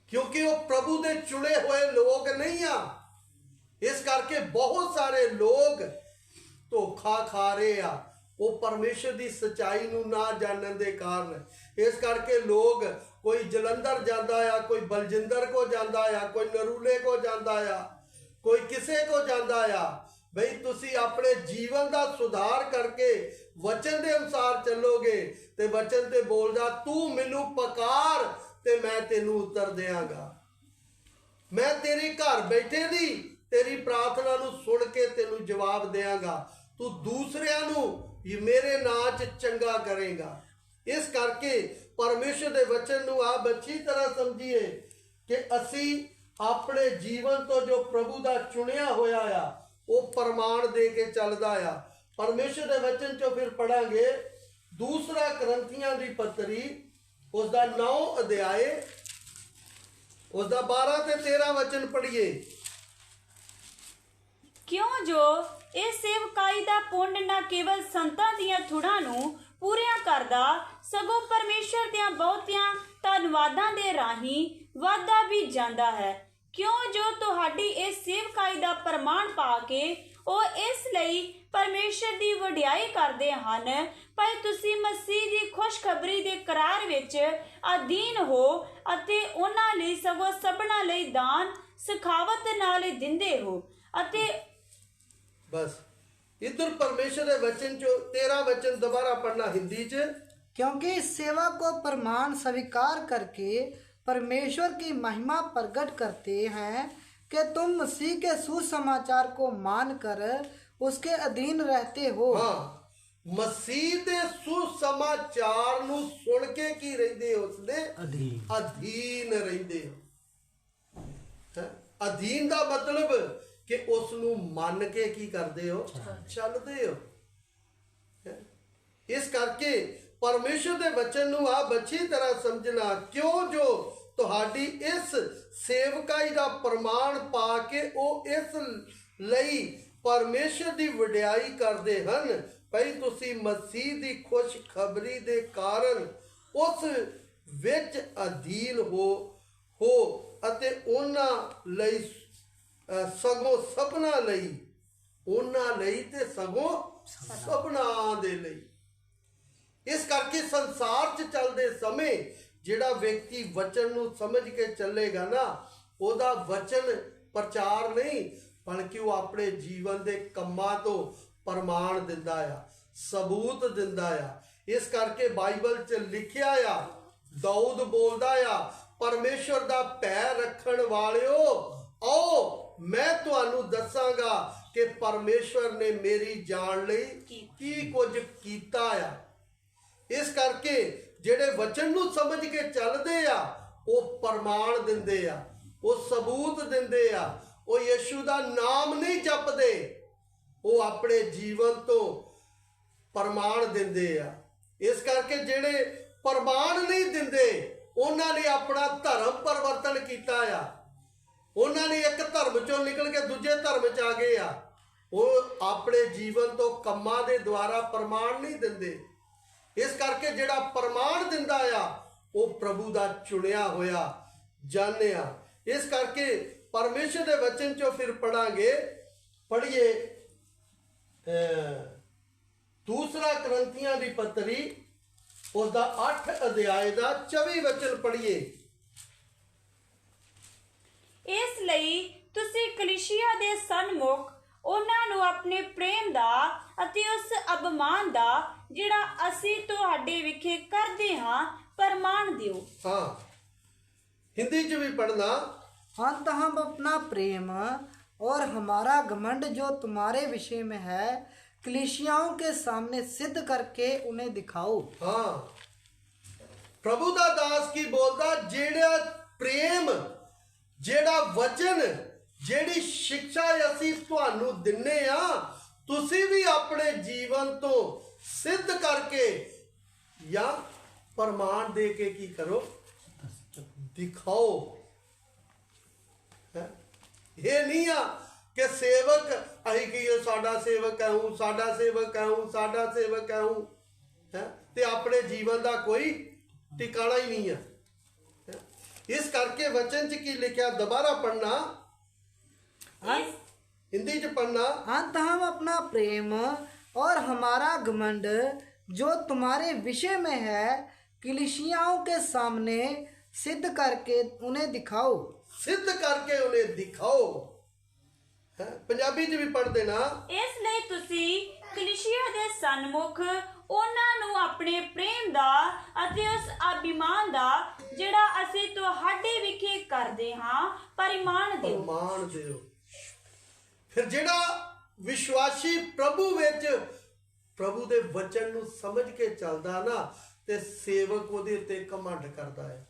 ਕਿਉਂਕਿ ਉਹ ਪ੍ਰਭੂ ਦੇ ਚੁਣੇ ਹੋਏ ਲੋਕ ਨਹੀਂ ਆ। ਇਸ ਕਰਕੇ ਬਹੁਤ ਸਾਰੇ ਲੋਕ ਧੋਖਾ ਖਾ ਰਹੇ ਆ, ਉਹ ਪਰਮੇਸ਼ਰ ਦੀ ਸੱਚਾਈ ਨੂੰ ਨਾ ਜਾਣਨ ਦੇ ਕਾਰਨ। ਇਸ ਕਰਕੇ ਲੋਕ ਕੋਈ ਜਲੰਧਰ ਜਾਂਦਾ ਆ, ਕੋਈ ਬਲਜਿੰਦਰ ਕੋ ਜਾਂਦਾ ਆ, ਕੋਈ ਨਰੂਲੇ ਕੋ ਜਾਂਦਾ ਆ, ਕੋਈ ਕਿਸੇ ਕੋ ਜਾਂਦਾ ਆ। ਬਈ ਤੁਸੀਂ ਆਪਣੇ ਜੀਵਨ ਦਾ ਸੁਧਾਰ ਕਰਕੇ ਵਚਨ ਦੇ ਅਨੁਸਾਰ ਚੱਲੋਗੇ ਤੇ ਵਚਨ ਤੇ ਬੋਲਦਾ, ਤੂੰ ਮੈਨੂੰ ਪੁਕਾਰ ਤੇ ਮੈਂ ਤੈਨੂੰ ਉੱਤਰ ਦਿਆਂਗਾ। ਮੈਂ ਤੇਰੀ ਘਰ ਬੈਠੇ ਦੀ ਤੇਰੀ ਪ੍ਰਾਰਥਨਾ ਨੂੰ ਸੁਣ ਕੇ ਤੈਨੂੰ ਜਵਾਬ ਦਿਆਂਗਾ। ਤੂੰ ਦੂਸਰਿਆਂ ਨੂੰ ਮੇਰੇ ਨਾਂ 'ਚ ਚੰਗਾ ਕਰੇਗਾ। ਇਸ ਕਰਕੇ ਪਰਮੇਸ਼ਰ ਦੇ ਵਚਨ ਨੂੰ ਆਪ ਅੱਛੀ ਤਰ੍ਹਾਂ ਸਮਝੀਏ ਕਿ ਅਸੀਂ ਆਪਣੇ ਜੀਵਨ ਤੋਂ ਜੋ ਪ੍ਰਭੂ ਦਾ ਚੁਣਿਆ ਹੋਇਆ ਆ ਉਹ ਪ੍ਰਮਾਣ ਦੇ ਕੇ ਚੱਲਦਾ ਆ। ਪਰਮੇਸ਼ਰ ਦੇ ਵਚਨ 'ਚੋਂ ਫਿਰ ਪੜਾਂਗੇ 2 ਕਰੰਥੀਆਂ ਦੀ ਪੱਤਰੀ, ਉਸ ਦਾ 9 ਅਧਿਆਏ, ਉਸ ਦਾ 12 ਤੇ 13 ਵਚਨ ਪੜ੍ਹੀਏ। ਕਿਉਂ ਜੋ ਇਹ ਸੇਵਕਾਈ ਦਾ ਪੁੰਨ ਨਾ ਕੇਵਲ ਸੰਤਾਂ ਦੀਆਂ ਥੁੜਾਂ ਨੂੰ ਪੂਰੀਆਂ ਕਰਦਾ, ਸਗੋਂ ਪਰਮੇਸ਼ਰ ਦੀਆਂ ਬਹੁਤੀਆਂ ਧੰਨਵਾਦਾਂ ਦੇ ਰਾਹੀਂ ਵਾਧਾ ਵੀ ਜਾਂਦਾ ਹੈ। ਕਿਉਂ ਜੋ ਤੁਹਾਡੀ ਇਸ ਸੇਵਕਾਈ ਦਾ ਪ੍ਰਮਾਣ ਪਾ ਕੇ ਉਹ ਇਸ ਲਈ ਪਰਮੇਸ਼ਰ ਦੀ ਵਡਿਆਈ ਕਰਦੇ ਹਨ, ਭਾਈ ਤੁਸੀਂ ਮਸੀਹ ਦੀ ਖੁਸ਼ਖਬਰੀ ਦੇ ਕਰਾਰ ਵਿੱਚ ਅਧੀਨ ਹੋ ਅਤੇ ਉਹਨਾਂ ਲਈ ਸਗੋਂ ਸਭਨਾਂ ਲਈ ਦਾਨ ਸਖਾਵਤ ਨਾਲ ਦਿੰਦੇ ਹੋ। ਅਤੇ बस इधर परमेश्वर के वचन जो 13 वचन दोबारा पढ़ना हिंदी च। क्योंकि इस सेवा को प्रमाण स्वीकार करके परमेश्वर की महिमा प्रकट करते हैं कि तुम मसीह के सुसमाचार को मानकर उसके अधीन रहते हो। हाँ, मसीह दे सुसमाचार नू सुन के की रहंदे हो, उसदे अधीन रहंदे हो। अधीन दा मतलब कि उस नू मन के की करदे हो, चलदे हो। इस करके परमेश्वर दे वचन नू आप अच्छी तरह समझना। क्यों जो तुहाडी इस सेवकाई दा प्रमाण पा के ओ इस लई परमेश्वर दी वडियाई करदे हन, भई तुसी मसीह दी खुशखबरी दे कारण उस विच अधीन हो अते उन्हां लई सगों सपना लई, उन्हां लई ते सगों सपना दे लई। इस करके संसार च चलते समय ਜਿਹੜਾ ਵਿਅਕਤੀ ਵਚਨ ਨੂੰ ਸਮਝ ਕੇ ਚੱਲੇਗਾ ਨਾ, ਉਹਦਾ ਵਚਨ ਪ੍ਰਚਾਰ ਨਹੀਂ ਬਲਕਿ ਉਹ ਆਪਣੇ ਜੀਵਨ ਦੇ ਕੰਮਾਂ ਤੋਂ ਪ੍ਰਮਾਣ ਦਿੰਦਾ ਆ, ਸਬੂਤ ਦਿੰਦਾ ਆ। ਇਸ ਕਰਕੇ ਬਾਈਬਲ 'ਚ ਲਿਖਿਆ ਆ, ਦਾਊਦ ਬੋਲਦਾ ਆ, ਪਰਮੇਸ਼ਵਰ ਦਾ ਭੈ ਰੱਖਣ ਵਾਲਿਓ ਆਓ ਮੈਂ ਤੁਹਾਨੂੰ ਦੱਸਾਂਗਾ ਕਿ ਪਰਮੇਸ਼ਵਰ ਨੇ ਮੇਰੀ ਜਾਣ ਲਈ ਕੀ ਕੁਝ ਕੀਤਾ ਆ। ਇਸ ਕਰਕੇ ਜਿਹੜੇ ਵਚਨ ਨੂੰ ਸਮਝ ਕੇ ਚੱਲਦੇ ਆ ਉਹ ਪ੍ਰਮਾਣ ਦਿੰਦੇ ਆ, ਉਹ ਸਬੂਤ ਦਿੰਦੇ ਆ, ਉਹ ਯਿਸੂ ਦਾ ਨਾਮ ਨਹੀਂ ਜਪਦੇ, ਉਹ ਆਪਣੇ ਜੀਵਨ ਤੋਂ ਪ੍ਰਮਾਣ ਦਿੰਦੇ ਆ। ਇਸ ਕਰਕੇ ਜਿਹੜੇ ਪ੍ਰਮਾਣ ਨਹੀਂ ਦਿੰਦੇ ਉਹਨਾਂ ਨੇ ਆਪਣਾ ਧਰਮ ਪਰਿਵਰਤਨ ਕੀਤਾ ਆ, ਉਹਨਾਂ ਨੇ ਇੱਕ ਧਰਮ ਚੋਂ ਨਿਕਲ ਕੇ ਦੂਜੇ ਧਰਮ 'ਚ ਆ ਗਏ ਆ। ਉਹ ਆਪਣੇ ਜੀਵਨ ਤੋਂ ਕੰਮਾਂ ਦੇ ਦੁਆਰਾ ਪ੍ਰਮਾਣ ਨਹੀਂ ਦਿੰਦੇ। ਇਸ ਕਰਕੇ ਜਿਹੜਾ ਪ੍ਰਮਾਣ ਦਿੰਦਾ ਆ ਉਹ ਪ੍ਰਭੂ ਦਾ ਚੁਣਿਆ ਹੋਇਆ ਜਨ ਆ। ਇਸ ਕਰਕੇ ਪਰਮੇਸ਼ਰ ਦੇ ਵਚਨ 'ਚੋਂ ਫਿਰ ਪੜ੍ਹੀਏ ਦੂਸਰਾ ਕਰੰਥੀਆਂ ਦੀ ਪੱਤਰੀ उसका 8 अध्याय का 24 वचन पढ़िए। ਇਸ ਲਈ ਤੁਸੀਂ ਕਲੀਸਿਆ ਦੇ ਸਨਮੁਖ ਉਹਨਾਂ ਨੂੰ ਆਪਣੇ ਪ੍ਰੇਮ ਦਾ ਅਤੇ ਉਸ ਅਭਿਮਾਨ ਦਾ ਜਿਹੜਾ ਅਸੀਂ ਤੁਹਾਡੇ ਵਿਖੇ ਕਰਦੇ ਹਾਂ ਪ੍ਰਮਾਣ ਦਿਓ। हाँ, हिंदी च भी पढ़ना। अंत हम अपना प्रेम और हमारा घमंड जो तुम्हारे विषय में है कलीसियाओं के सामने सिद्ध करके उन्हें दिखाओ। हाँ, प्रभु दा दास की बोलता, जेड़ा प्रेम, जेड़ा वचन, जेड़ी शिक्षा असी तुहानू दिन्ने आ, तुसी भी अपने जीवन तो सिद्ध करके या प्रमाण दे के की करो, दिखाओ। ये नहीं आ कि सेवक अही की साडा सेवक है हूँ, साडा सेवक है हूँ, साडा सेवक है हूँ, ते अपने जीवन का कोई ठिकाना ही नहीं है। इस करके वचन च की लिखा, दोबारा पढ़ना, हिंदी च पढ़ना। अंत हम अपना प्रेम और हमारा घमंड जो तुम्हारे विषय में है कलीसियाओं के सामने सिद्ध करके उन्हें दिखाओ। सिद्ध करके उन्हें दिखाओ। पंजाबी च भी पढ़ देना। ਇਸ ਲਈ ਤੁਸੀਂ ਕਲੀਸਿਆ ਦੇ ਸਨਮੁਖ ਉਹਨਾਂ ਨੂੰ ਆਪਣੇ ਪ੍ਰੇਮ ਦਾ ਅਤੇ ਉਸ ਅਭਿਮਾਨ ਦਾ ਜਿਹੜਾ ਅਸੀਂ ਤੁਹਾਡੇ ਵਿਖੇ ਕਰਦੇ ਹਾਂ ਪ੍ਰਮਾਣ ਦਿਓ। ਪ੍ਰਮਾਣ ਦਿਓ। ਫਿਰ ਜਿਹੜਾ ਵਿਸ਼ਵਾਸੀ ਪ੍ਰਭੂ ਵਿੱਚ ਪ੍ਰਭੂ ਦੇ ਵਚਨ ਨੂੰ ਸਮਝ ਕੇ ਚੱਲਦਾ ਨਾ ਤੇ ਸੇਵਕ ਉਹਦੇ ਉੱਤੇ ਘਮੰਡ ਕਰਦਾ ਹੈ,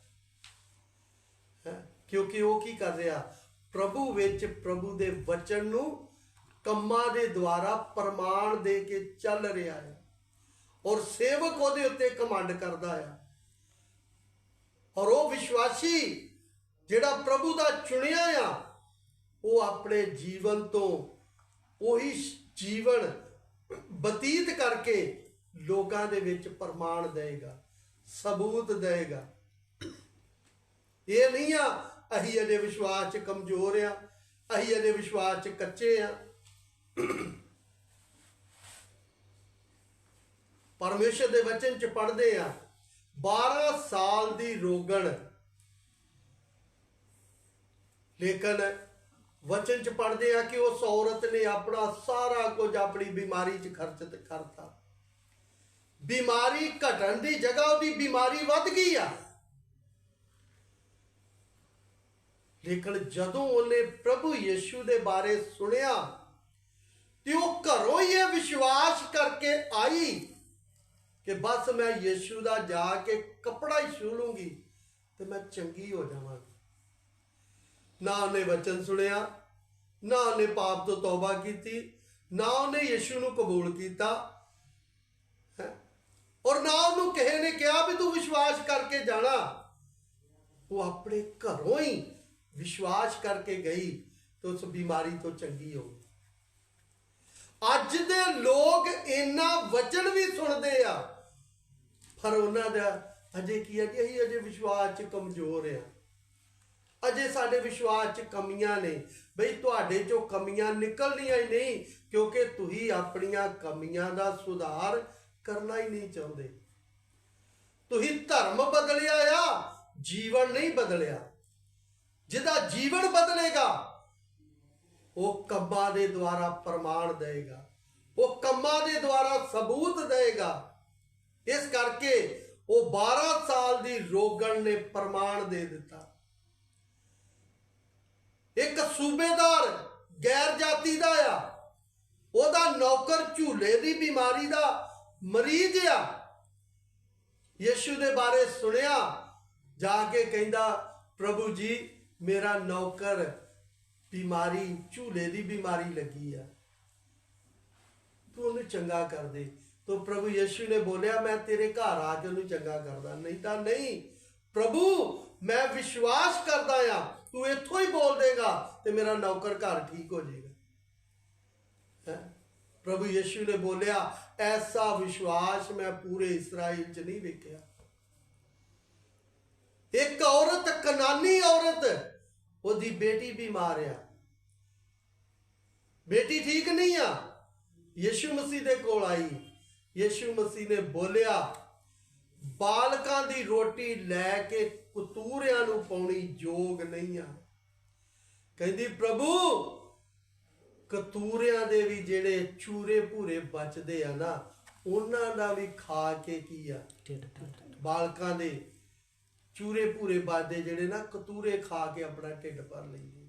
ਕਿਉਂਕਿ ਉਹ ਕੀ ਕਰ ਰਿਹਾ, ਪ੍ਰਭੂ ਵਿੱਚ ਪ੍ਰਭੂ ਦੇ ਵਚਨ ਨੂੰ ਕੰਮਾਂ ਦੇ ਦੁਆਰਾ ਪ੍ਰਮਾਣ ਦੇ ਕੇ ਚੱਲ ਰਿਹਾ ਹੈ ਔਰ ਸੇਵਕ ਉਹਦੇ ਉੱਤੇ ਘਮੰਡ ਕਰਦਾ ਹੈ। ਔਰ ਉਹ ਵਿਸ਼ਵਾਸੀ ਜਿਹੜਾ ਪ੍ਰਭੂ ਦਾ ਚੁਣਿਆ ਆ ਉਹ ਆਪਣੇ ਜੀਵਨ ਤੋਂ ਉਹੀ ਜੀਵਨ ਬਤੀਤ ਕਰਕੇ ਲੋਕਾਂ ਦੇ ਵਿੱਚ ਪ੍ਰਮਾਣ ਦੇਗਾ, ਸਬੂਤ ਦੇਗਾ। ਇਹ ਨਹੀਂ ਆ ਅਸੀਂ ਅਜੇ ਵਿਸ਼ਵਾਸ 'ਚ ਕਮਜ਼ੋਰ ਆ, ਅਸੀਂ ਅਜੇ ਵਿਸ਼ਵਾਸ 'ਚ ਕੱਚੇ ਆ। ਪਰਮੇਸ਼ਰ ਦੇ ਵਚਨ 'ਚ ਪੜ੍ਹਦੇ ਆ 12 ਸਾਲ ਦੀ ਰੋਗਣ, ਲੇਕਿਨ ਵਚਨ 'ਚ ਪੜ੍ਹਦੇ ਆ ਕਿ ਉਸ ਔਰਤ ਨੇ ਆਪਣਾ ਸਾਰਾ ਕੁਝ ਆਪਣੀ ਬਿਮਾਰੀ 'ਚ ਖਰਚ ਕਰਤਾ। ਬਿਮਾਰੀ ਘਟਣ ਦੀ ਜਗ੍ਹਾ ਉਹਦੀ ਬਿਮਾਰੀ ਵੱਧ ਗਈ ਆ। ਲੇਕਿਨ ਜਦੋਂ ਉਹਨੇ ਪ੍ਰਭੂ ਯਿਸੂ ਦੇ ਬਾਰੇ ਸੁਣਿਆ ਤੇ ਉਹ ਘਰੋਂ ਹੀ ਇਹ ਵਿਸ਼ਵਾਸ ਕਰਕੇ ਆਈ ਕਿ ਬਸ ਮੈਂ ਯਿਸੂ ਦਾ ਜਾ ਕੇ ਕੱਪੜਾ ਹੀ ਛੂਹ ਲੂੰਗੀ ਤੇ ਮੈਂ ਚੰਗੀ ਹੋ ਜਾਵਾਂਗੀ। ਨਾ ਉਹਨੇ ਵਚਨ ਸੁਣਿਆ, ਨਾ ਉਹਨੇ ਪਾਪ ਤੋਂ ਤੌਬਾ ਕੀਤੀ, ਨਾ ਉਹਨੇ ਯਿਸੂ ਨੂੰ ਕਬੂਲ ਕੀਤਾ ਔਰ ਨਾ ਉਹਨੂੰ ਕਿਸੇ ਨੇ ਕਿਹਾ ਵੀ ਤੂੰ ਵਿਸ਼ਵਾਸ ਕਰਕੇ ਜਾਣਾ। ਉਹ ਆਪਣੇ ਘਰੋਂ ਹੀ ਵਿਸ਼ਵਾਸ ਕਰਕੇ ਗਈ ਤੇ ਉਸ ਬਿਮਾਰੀ ਤੋਂ ਚੰਗੀ ਹੋ ਗਈ। ਅੱਜ ਦੇ ਲੋਕ ਇੰਨਾ ਵਚਨ ਵੀ ਸੁਣਦੇ ਆ ਪਰ ਉਹਨਾਂ ਦਾ ਅਜੇ ਕੀ ਹੈ ਕਿ ਅਸੀਂ ਅਜੇ ਵਿਸ਼ਵਾਸ 'ਚ ਕਮਜ਼ੋਰ ਆ, ਅਜੇ ਸਾਡੇ ਵਿਸ਼ਵਾਸ 'ਚ ਕਮੀਆਂ ਨੇ। ਬਈ ਤੁਹਾਡੇ 'ਚੋਂ ਕਮੀਆਂ ਨਿਕਲਣੀਆਂ ਹੀ ਨਹੀਂ ਕਿਉਂਕਿ ਤੁਸੀਂ ਆਪਣੀਆਂ ਕਮੀਆਂ ਦਾ ਸੁਧਾਰ ਕਰਨਾ ਹੀ ਨਹੀਂ ਚਾਹੁੰਦੇ। ਤੁਸੀਂ ਧਰਮ ਬਦਲਿਆ ਆ, ਜੀਵਨ ਨਹੀਂ ਬਦਲਿਆ। ਜਿਹਦਾ ਜੀਵਨ ਬਦਲੇਗਾ ਉਹ ਕੰਮਾਂ ਦੇ ਦੁਆਰਾ ਪ੍ਰਮਾਣ ਦੇਗਾ, ਉਹ ਕੰਮਾਂ ਦੇ ਦੁਆਰਾ ਸਬੂਤ ਦੇਗਾ। ਇਸ ਕਰਕੇ ਉਹ 12 ਸਾਲ ਦੀ ਰੋਗਣ ਨੇ ਪ੍ਰਮਾਣ ਦੇ ਦਿੱਤਾ। ਇੱਕ ਸੂਬੇਦਾਰ ਗੈਰ ਜਾਤੀ ਦਾ ਆ, ਉਹਦਾ ਨੌਕਰ ਝੂਲੇ ਦੀ ਬਿਮਾਰੀ ਦਾ ਮਰੀਜ਼ ਆ। ਯਿਸੂ ਦੇ ਬਾਰੇ ਸੁਣਿਆ, ਜਾ ਕੇ ਕਹਿੰਦਾ ਪ੍ਰਭੂ ਜੀ ਮੇਰਾ ਨੌਕਰ ਬਿਮਾਰੀ ਝੂਲੇ ਦੀ ਬਿਮਾਰੀ ਲੱਗੀ ਆ, ਤੂੰ ਉਹਨੂੰ ਚੰਗਾ ਕਰ ਦੇ। तो प्रभु यीशु ने बोलिया मैं तेरे घर आके उन्हें चंगा करदा, नहीं तो नहीं प्रभु मैं विश्वास करदा आ तू इथों ही बोल देगा तो मेरा नौकर घर ठीक हो जाएगा। प्रभु यीशु ने बोलिया ऐसा विश्वास मैं पूरे इस्राइल च नहीं देखा। एक औरत, कनानी औरत, ओदी बेटी बीमार आ, बेटी ठीक नहीं आ, यीशु मसीह दे कोल आई। यीशु मसीह ने बोलिया बालकां दी रोटी लैके कतूरियां नूं पाउणी जोग नहीं आ। कहंदी प्रभु कतूरियां दे भी जेड़े चूरे भूरे बचदे आ ना उन्हां दा भी खा के की आ, बालकां दे चूरे भूरे बचदे जेड़े ना कतूरे खा के अपना ढिड भर लैंदे।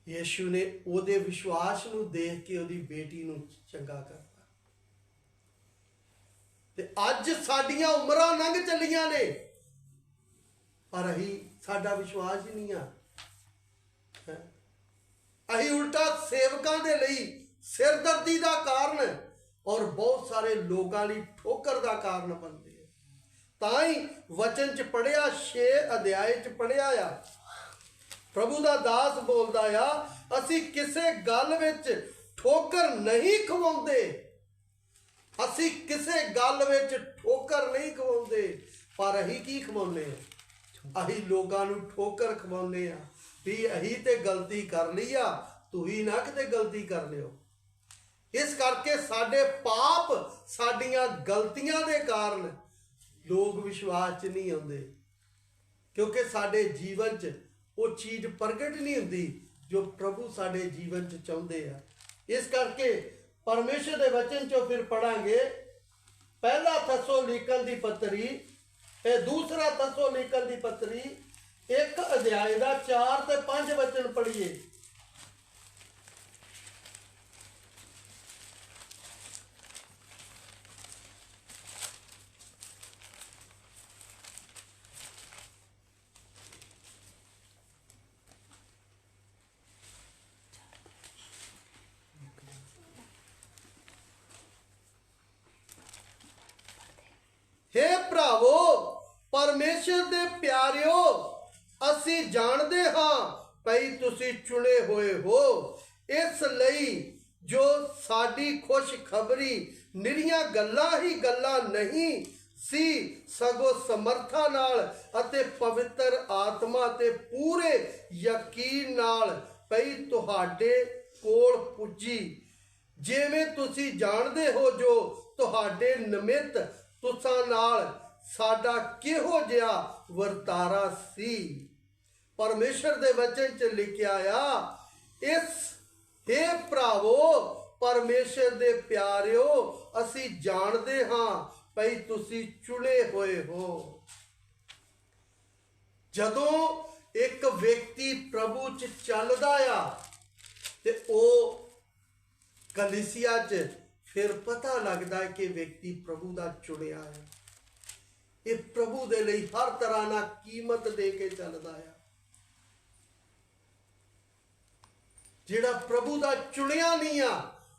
यीशु ने ओदे विश्वास नूं देख के ओदी बेटी नूं चंगा करता। ते अज साडियां उमरां लंघ चलियां ने पर अही साडा विश्वास ही नहीं आ। अही उल्टा सेवकां दे लई सिरदर्दी दा कारण और बहुत सारे लोगां लई ठोकर दा कारण बनदे। तां ही वचन च पढ़िया 6 अध्याय च पढ़िया आ, प्रभु दा दास बोलदा आ असी किसे गल विच ठोकर नहीं खवाउंदे, असी किसे गल विच ठोकर नहीं खवाउंदे पर अही की खवाउने आ, अही लोगां नूं ठोकर खवाउने आ भी अही ते गलती कर लई आ, तुही ना किते गलती कर लियो। इस करके साडे पाप साडियां गलतियां दे कारण लोग विश्वास च नहीं आउंदे, क्योंकि साडे जीवन च वो चीज़ प्रगट नहीं हुंदी जो प्रभु साडे जीवन च चाहुंदे आ। इस करके परमेश्वर के वचन चो फिर पढ़ांगे पहला थस्सलुनीकन दी पत्री, दूसरा थस्सलुनीकन दी पत्री 1 अध्याय दा 4 ते 5 वचन पढ़िए। हे भरावो परमेश्वर दे प्यारिओ असी जानदे हां भई तुसी चुने होए हो, इस लई जो साडी खुशखबरी निरियां गल्लां ही गल्लां नहीं सी सगों समर्था नाल अते पवित्र आत्मा ते पूरे यकीन नाल भई तुहाडे कोल पुजी, जिवें तुसी जानदे हो जो तुहाडे निमित्त तुसां नाल साडा किहो जिहा वर्तारा सी। परमेश्वर दे वचन च लिखिया आ इस हे भरावो परमेश्वर दे प्यारिओ असी जानदे हां भई तुसी चुने होए हो। जदों एक व्यक्ति प्रभु च चलदा आ ते ओ कलीसिया च फिर पता लगता है कि व्यक्ति प्रभु का चुनिया है, ये प्रभु दे लई हर तरह ना कीमत दे के चलता है। जिहड़ा प्रभु का चुनिया नहीं आ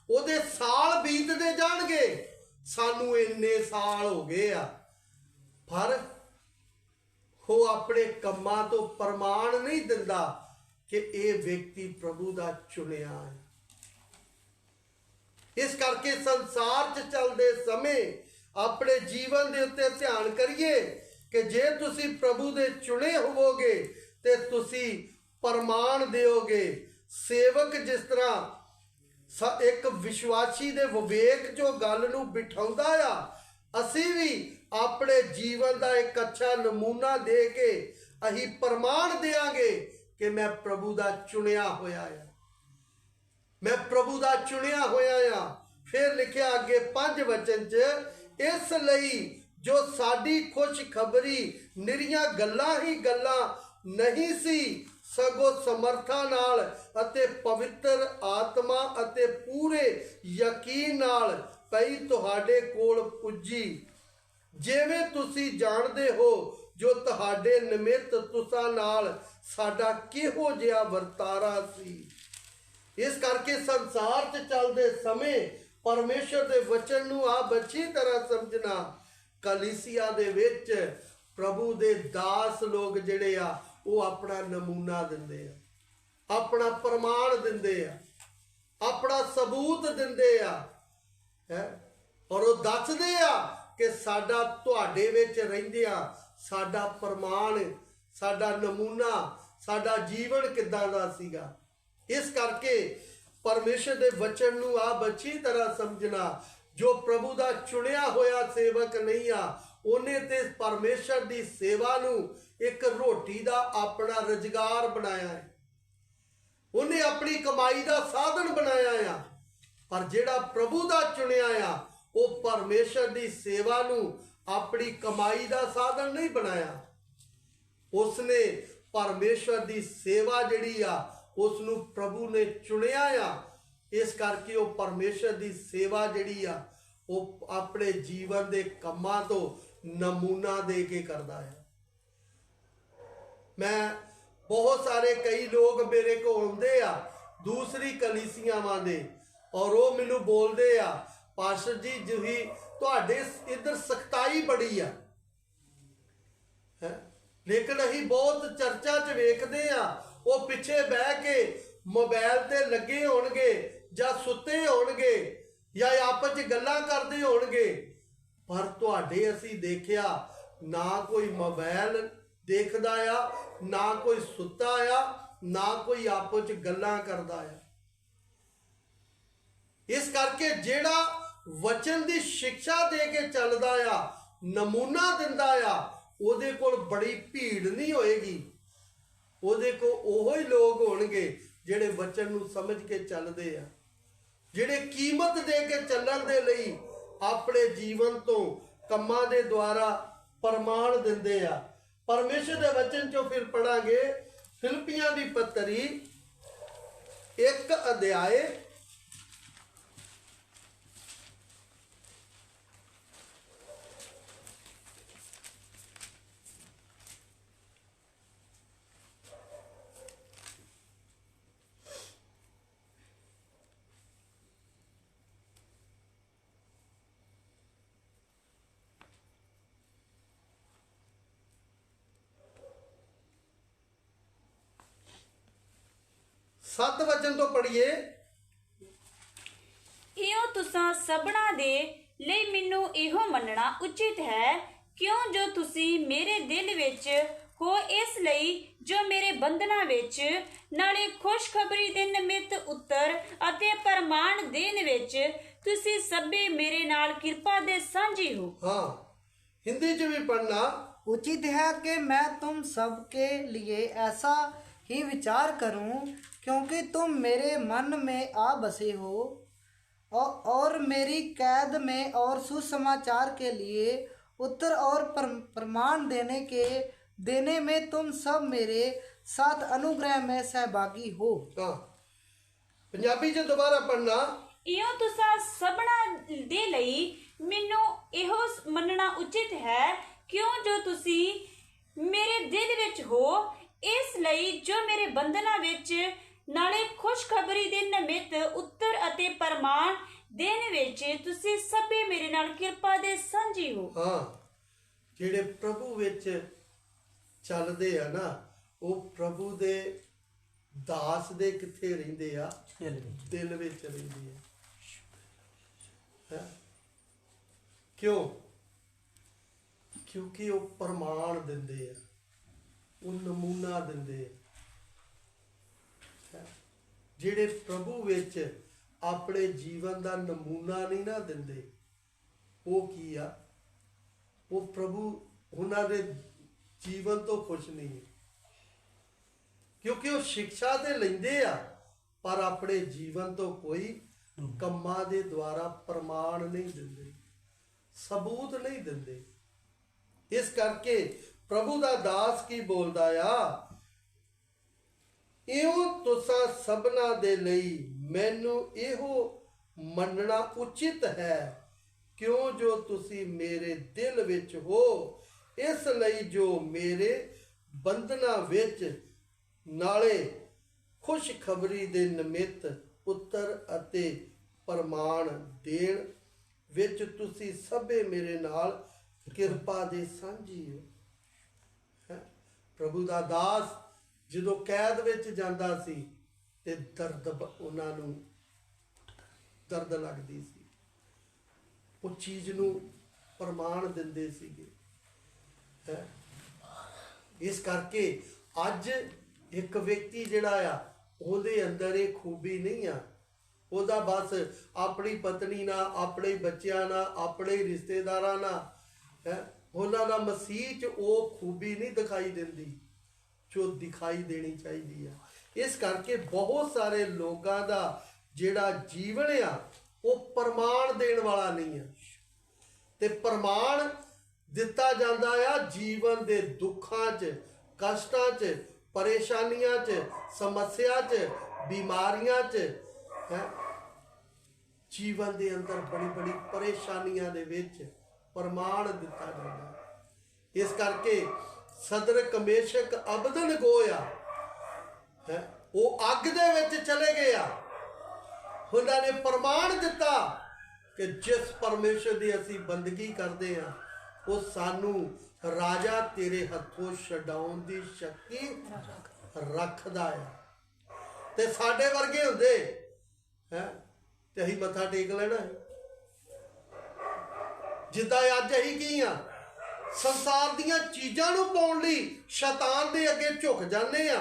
ओदे साल बीतते जाणगे, सानू इन्ने साल हो गए आ पर वो अपने कम्मां तो प्रमाण नहीं दिंदा कि ये व्यक्ति प्रभु का चुनिया है। इस करके संसार च चलते समय अपने जीवन के उत्ते ध्यान करिए कि जे तुसी प्रभु दे चुने होवोगे ते तुसी प्रमाण देओगे। सेवक जिस तरह एक विश्वासी दे विवेक चो गल नूं बिठाउंदा आ ਅਸੀਂ ਵੀ ਆਪਣੇ ਜੀਵਨ ਦਾ ਇੱਕ ਅੱਛਾ ਨਮੂਨਾ ਦੇ ਕੇ ਅਸੀਂ ਪ੍ਰਮਾਣ ਦੇਾਂਗੇ ਕਿ ਮੈਂ ਪ੍ਰਭੂ ਦਾ ਚੁਣਿਆ ਹੋਇਆ ਆ, ਮੈਂ ਪ੍ਰਭੂ ਦਾ ਚੁਣਿਆ ਹੋਇਆ ਆ। ਫਿਰ ਲਿਖਿਆ ਅੱਗੇ 5 ਵਚਨ 'ਚ, ਇਸ ਲਈ ਜੋ ਸਾਡੀ ਖੁਸ਼ਖਬਰੀ ਨਿਰੀਆਂ ਗੱਲਾਂ ਹੀ ਗੱਲਾਂ ਨਹੀਂ ਸੀ, ਸਗੋਂ ਸਮਰਥਾ ਨਾਲ ਅਤੇ ਪਵਿੱਤਰ ਆਤਮਾ ਅਤੇ ਪੂਰੇ ਯਕੀਨ ਨਾਲ ਪਈ ਤੁਹਾਡੇ ਕੋਲ ਪੁੱਜੀ, ਜਿਵੇਂ ਤੁਸੀਂ ਜਾਣਦੇ ਹੋ ਜੋ ਤੁਹਾਡੇ ਨਿਮਿਤ ਤੁਸਾਂ ਨਾਲ ਸਾਡਾ ਕਿਹੋ ਜਿਹਾ ਵਰਤਾਰਾ ਸੀ। ਇਸ ਕਰਕੇ ਸੰਸਾਰ 'ਚ ਚੱਲਦੇ ਸਮੇਂ ਪਰਮੇਸ਼ਰ ਦੇ ਵਚਨ ਨੂੰ ਆਪ ਅੱਛੀ ਤਰ੍ਹਾਂ ਸਮਝਣਾ। ਕਲੀਸਿਆ ਦੇ ਵਿੱਚ ਪ੍ਰਭੂ ਦੇ ਦਾਸ ਲੋਕ ਜਿਹੜੇ ਆ ਉਹ ਆਪਣਾ ਨਮੂਨਾ ਦਿੰਦੇ ਆ, ਆਪਣਾ ਪ੍ਰਮਾਣ ਦਿੰਦੇ ਆ, ਆਪਣਾ ਸਬੂਤ ਦਿੰਦੇ ਆ ਹੈ, ਔਰ ਉਹ ਦੱਸਦੇ ਆ ਕਿ ਸਾਡਾ ਤੁਹਾਡੇ ਵਿੱਚ ਰਹਿੰਦਿਆਂ ਸਾਡਾ ਪ੍ਰਮਾਣ, ਸਾਡਾ ਨਮੂਨਾ, ਸਾਡਾ ਜੀਵਨ ਕਿੱਦਾਂ ਦਾ ਸੀਗਾ। ਇਸ ਕਰਕੇ ਪਰਮੇਸ਼ਰ ਦੇ ਵਚਨ ਨੂੰ ਆਪ ਅੱਛੀ ਤਰ੍ਹਾਂ ਸਮਝਣਾ। ਜੋ ਪ੍ਰਭੂ ਦਾ ਚੁਣਿਆ ਹੋਇਆ ਸੇਵਕ ਨਹੀਂ ਆ, ਉਹਨੇ ਤੇ ਪਰਮੇਸ਼ਰ ਦੀ ਸੇਵਾ ਨੂੰ ਇੱਕ ਰੋਟੀ ਦਾ ਆਪਣਾ ਰੁਜ਼ਗਾਰ ਬਣਾਇਆ ਹੈ, ਉਹਨੇ ਆਪਣੀ ਕਮਾਈ ਦਾ ਸਾਧਨ ਬਣਾਇਆ ਆ। ਪਰ ਜਿਹੜਾ ਪ੍ਰਭੂ ਦਾ ਚੁਣਿਆ ਆ, ਉਹ ਪਰਮੇਸ਼ਰ ਦੀ ਸੇਵਾ ਨੂੰ ਆਪਣੀ ਕਮਾਈ ਦਾ ਸਾਧਨ ਨਹੀਂ ਬਣਾਇਆ। ਉਸਨੇ ਪਰਮੇਸ਼ਰ ਦੀ ਸੇਵਾ ਜਿਹੜੀ ਆ ਉਸ ਨੂੰ ਪ੍ਰਭੂ ਨੇ ਚੁਣਿਆ ਆ। ਇਸ ਕਰਕੇ ਉਹ ਪਰਮੇਸ਼ਰ ਦੀ ਸੇਵਾ ਜਿਹੜੀ ਆ ਉਹ ਆਪਣੇ ਜੀਵਨ ਦੇ ਕੰਮਾਂ ਤੋਂ ਨਮੂਨਾ ਦੇ ਕੇ ਕਰਦਾ ਹੈ। ਮੈਂ ਬਹੁਤ ਸਾਰੇ ਕਈ ਲੋਕ ਮੇਰੇ ਕੋਲ ਆਉਂਦੇ ਆ ਦੂਸਰੀ ਕਲੀਸਿਆਵਾਂ ਦੇ, ਔਰ ਉਹ ਮੈਨੂੰ ਬੋਲਦੇ ਆ, ਪਾਸਟਰ ਜੀ ਜੀ ਤੁਹਾਡੇ ਇੱਧਰ ਸਖਤਾਈ ਬੜੀ ਆ ਹੈ, ਲੇਕਿਨ ਅਸੀਂ ਬਹੁਤ ਚਰਚਾ 'ਚ ਵੇਖਦੇ ਆ ਉਹ ਪਿੱਛੇ ਬਹਿ ਕੇ ਮੋਬਾਈਲ ਤੇ ਲੱਗੇ ਹੋਣਗੇ ਜਾਂ ਸੁੱਤੇ ਹੋਣਗੇ ਜਾਂ ਆਪਸ 'ਚ ਗੱਲਾਂ ਕਰਦੇ ਹੋਣਗੇ, ਪਰ ਤੁਹਾਡੇ ਅਸੀਂ ਦੇਖਿਆ ਨਾ ਕੋਈ ਮੋਬਾਈਲ ਦੇਖਦਾ ਆ, ਨਾ ਕੋਈ ਸੁੱਤਾ ਆ, ਨਾ ਕੋਈ ਆਪਸ 'ਚ ਗੱਲਾਂ ਕਰਦਾ ਆ। ਇਸ ਕਰਕੇ ਜਿਹੜਾ ਵਚਨ ਦੀ ਸਿੱਖਿਆ ਦੇ ਕੇ ਚੱਲਦਾ ਆ, ਨਮੂਨਾ ਦਿੰਦਾ ਆ, ਉਹਦੇ ਕੋਲ ਬੜੀ ਭੀੜ ਨਹੀਂ ਹੋਏਗੀ। ਉਹਦੇ ਕੋਲ ਉਹੋ ਹੀ ਲੋਕ ਹੋਣਗੇ ਜਿਹੜੇ ਵਚਨ ਨੂੰ ਸਮਝ ਕੇ ਚੱਲਦੇ ਆ, ਜਿਹੜੇ ਕੀਮਤ ਦੇ ਕੇ ਚੱਲਣ ਦੇ ਲਈ ਆਪਣੇ ਜੀਵਨ ਤੋਂ ਕੰਮਾਂ ਦੇ ਦੁਆਰਾ ਪ੍ਰਮਾਣ ਦਿੰਦੇ ਆ। ਪਰਮੇਸ਼ਰ ਦੇ ਵਚਨ 'ਚੋਂ ਫਿਰ ਪੜਾਂਗੇ ਫਿਲਿੱਪੀਆਂ ਦੀ ਪੱਤਰੀ 1 ਅਧਿਆਏ 7 ਵਚਨ ਤੋਂ ਪੜ੍ਹੀਏ। ਇਉਂ ਤੁਸਾਂ ਸਭਨਾਂ ਦੇ ਲਈ ਮੈਨੂੰ ਇਹੋ ਮੰਨਣਾ ਉਚਿਤ ਹੈ, ਕਿਉਂ ਜੋ ਤੁਸੀਂ ਮੇਰੇ ਦਿਲ ਵਿੱਚ ਹੋ, ਇਸ ਲਈ ਜੋ ਮੇਰੇ ਬੰਧਨਾਂ ਵਿੱਚ, ਨਾਲੇ ਖੁਸ਼ਖਬਰੀ ਦੇ ਨਿਮਿਤ ਉੱਤਰ ਅਤੇ ਪ੍ਰਮਾਣ ਦੇਣ ਵਿੱਚ ਤੁਸੀਂ ਸਭੇ ਮੇਰੇ ਨਾਲ ਕਿਰਪਾ ਦੇ ਸਾਂਝੀ ਹੋ। हाँ, हिंदी 'ਚ भी पढ़ना। उचित है कि मैं तुम सबके लिए ऐसा ही विचार करूं, क्योंकि तुम मेरे मन में आ बसे हो और मेरी कैद में और सुसमाचार के लिए उत्तर और प्रमाण देने में तुम सब मेरे साथ अनुग्रह में सहभागी हो। हाँ, पंजाबी 'ਚ ਦੁਬਾਰਾ पढ़ना। ਇਉਂ ਤੁਸਾਂ ਸਭਨਾਂ ਦੇ ਲਈ ਮੈਨੂੰ ਇਹੋ ਮੰਨਣਾ ਉਚਿਤ ਹੈ, ਕਿਉਂ ਜੋ ਤੁਸੀਂ ਮੇਰੇ ਦਿਲ ਵਿੱਚ ਹੋ, ਇਸ ਲਈ ਜੋ ਮੇਰੇ ਬੰਧਨਾਂ ਵਿੱਚ, ਨਾਲੇ ਖੁਸ਼ਖਬਰੀ ਦੇ ਨਿਮਿਤ ਉੱਤਰ ਅਤੇ ਪ੍ਰਮਾਣ ਦੇਣ ਵਿੱਚ ਤੁਸੀਂ ਸਭੇ ਮੇਰੇ ਨਾਲ ਕਿਰਪਾ ਦੇ ਸਾਂਝੀ ਹੋ। ਹਾਂ, ਜਿਹੜੇ ਪ੍ਰਭੂ ਵਿੱਚ ਚੱਲਦੇ ਆ ਨਾ, ਉਹ ਪ੍ਰਭੂ ਦੇ ਦਾਸ ਦੇ ਕਿੱਥੇ ਰਹਿੰਦੇ ਆ? ਦਿਲ ਵਿੱਚ ਰਹਿੰਦੇ ਆ। ਕਿਉਂ? ਕਿਉਂਕਿ ਉਹ ਪ੍ਰਮਾਣ ਦਿੰਦੇ ਆ, ਉਹ ਨਮੂਨਾ ਦਿੰਦੇ ਆ। ਜਿਹੜੇ ਪ੍ਰਭੂ ਵਿੱਚ ਆਪਣੇ ਜੀਵਨ ਦਾ ਨਮੂਨਾ ਨਹੀਂ ਨਾ ਦਿੰਦੇ, ਉਹ ਕੀ ਆ? ਉਹ ਪ੍ਰਭੂ ਉਹਨਾਂ ਦੇ ਜੀਵਨ ਤੋਂ ਖੁਸ਼ ਨਹੀਂ ਹੈ, ਕਿਉਂਕਿ ਉਹ ਸਿੱਖਿਆ ਤੇ ਲੈਂਦੇ ਆ ਪਰ ਆਪਣੇ ਜੀਵਨ ਤੋਂ ਕੋਈ ਕੰਮਾਂ ਦੇ ਦੁਆਰਾ ਪ੍ਰਮਾਣ ਨਹੀਂ ਦਿੰਦੇ, ਸਬੂਤ ਨਹੀਂ ਦਿੰਦੇ। ਇਸ ਕਰਕੇ ਪ੍ਰਭੂ ਦਾ ਦਾਸ ਕੀ ਬੋਲਦਾ ਆ, ਇਉਂ ਤੁਸਾਂ ਸਭਨਾਂ ਦੇ ਲਈ ਮੈਨੂੰ ਇਹੋ ਮੰਨਣਾ ਉਚਿਤ ਹੈ, ਕਿਉਂ ਜੋ ਤੁਸੀਂ ਮੇਰੇ ਦਿਲ ਵਿੱਚ ਹੋ, ਇਸ ਲਈ ਜੋ ਮੇਰੇ ਬੰਧਨਾਂ ਵਿੱਚ ਨਾਲੇ ਖੁਸ਼ਖਬਰੀ ਦੇ ਨਿਮਿਤ ਉੱਤਰ ਅਤੇ ਪ੍ਰਮਾਣ ਦੇਣ ਵਿੱਚ ਤੁਸੀਂ ਸਭੇ ਮੇਰੇ ਨਾਲ ਕਿਰਪਾ ਦੇ ਸਾਂਝੀ ਹੋ। ਪ੍ਰਭੂ ਦਾ ਦਾਸ ਜਦੋਂ ਕੈਦ ਵਿੱਚ ਜਾਂਦਾ ਸੀ ਤੇ ਉਹਨਾਂ ਨੂੰ ਦਰਦ ਲੱਗਦੀ ਸੀ, ਉਹ ਚੀਜ਼ ਨੂੰ ਪ੍ਰਮਾਣ ਦਿੰਦੇ ਸੀਗੇ। ਇਸ ਕਰਕੇ ਅੱਜ ਇੱਕ ਵਿਅਕਤੀ ਜਿਹੜਾ ਆ ਉਹਦੇ ਅੰਦਰ ਇਹ ਖੂਬੀ ਨਹੀਂ ਆ, ਉਹਦਾ ਬਸ ਆਪਣੀ ਪਤਨੀ ਨਾਲ, ਆਪਣੇ ਬੱਚਿਆਂ ਨਾਲ, ਆਪਣੇ ਰਿਸ਼ਤੇਦਾਰਾਂ ਨਾਲ ਉਹਨਾਂ ਦਾ ਮਸੀਹ 'ਚ ਉਹ ਖੂਬੀ ਨਹੀਂ ਦਿਖਾਈ ਦਿੰਦੀ ਜੋ ਦਿਖਾਈ ਦੇਣੀ ਚਾਹੀਦੀ ਆ। ਇਸ ਕਰਕੇ ਬਹੁਤ ਸਾਰੇ ਲੋਕਾਂ ਦਾ ਜਿਹੜਾ ਜੀਵਨ ਆ ਉਹ ਪ੍ਰਮਾਣ ਦੇਣ ਵਾਲਾ ਨਹੀਂ ਆ, ਤੇ ਪ੍ਰਮਾਣ ਦਿੱਤਾ ਜਾਂਦਾ ਆ ਜੀਵਨ ਦੇ ਦੁੱਖਾਂ 'ਚ, ਕਸ਼ਟਾਂ 'ਚ, ਪਰੇਸ਼ਾਨੀਆਂ 'ਚ, ਸਮੱਸਿਆ 'ਚ, ਬਿਮਾਰੀਆਂ 'ਚ, ਜੀਵਨ ਦੇ ਅੰਦਰ ਬੜੀ ਬੜੀ ਪਰੇਸ਼ਾਨੀਆਂ ਦੇ ਵਿੱਚ ਪ੍ਰਮਾਣ ਦਿੱਤਾ ਜਾਂਦਾ। ਇਸ ਕਰਕੇ ਸਦਰਕ ਮੇਸ਼ਕ ਅਬਦਨ ਗੋਇਆ ਉਹ ਅੱਗ ਦੇ ਵਿੱਚ ਚਲੇ ਗਏ ਆ, ਉਹਨਾਂ ਨੇ ਪ੍ਰਮਾਣ ਦਿੱਤਾ ਕਿ ਜਿਸ ਪਰਮੇਸ਼ਰ ਦੀ ਅਸੀਂ ਬੰਦਗੀ ਕਰਦੇ ਆ ਉਹ ਸਾਨੂੰ ਰਾਜਾ ਤੇਰੇ ਹੱਥੋਂ ਛਡਾਉਣ ਦੀ ਸ਼ਕਤੀ ਰੱਖਦਾ ਆ। ਤੇ ਸਾਡੇ ਵਰਗੇ ਹੁੰਦੇ ਤੇ ਅਸੀਂ ਮੱਥਾ ਟੇਕ ਲੈਣਾ ਹੈ। ਜਿੱਦਾਂ ਅੱਜ ਅਸੀਂ ਕੀ ਆ, ਸੰਸਾਰ ਦੀਆਂ ਚੀਜ਼ਾਂ ਨੂੰ ਪਾਉਣ ਲਈ ਸ਼ੈਤਾਨ ਦੇ ਅੱਗੇ ਝੁਕ ਜਾਂਦੇ ਆ,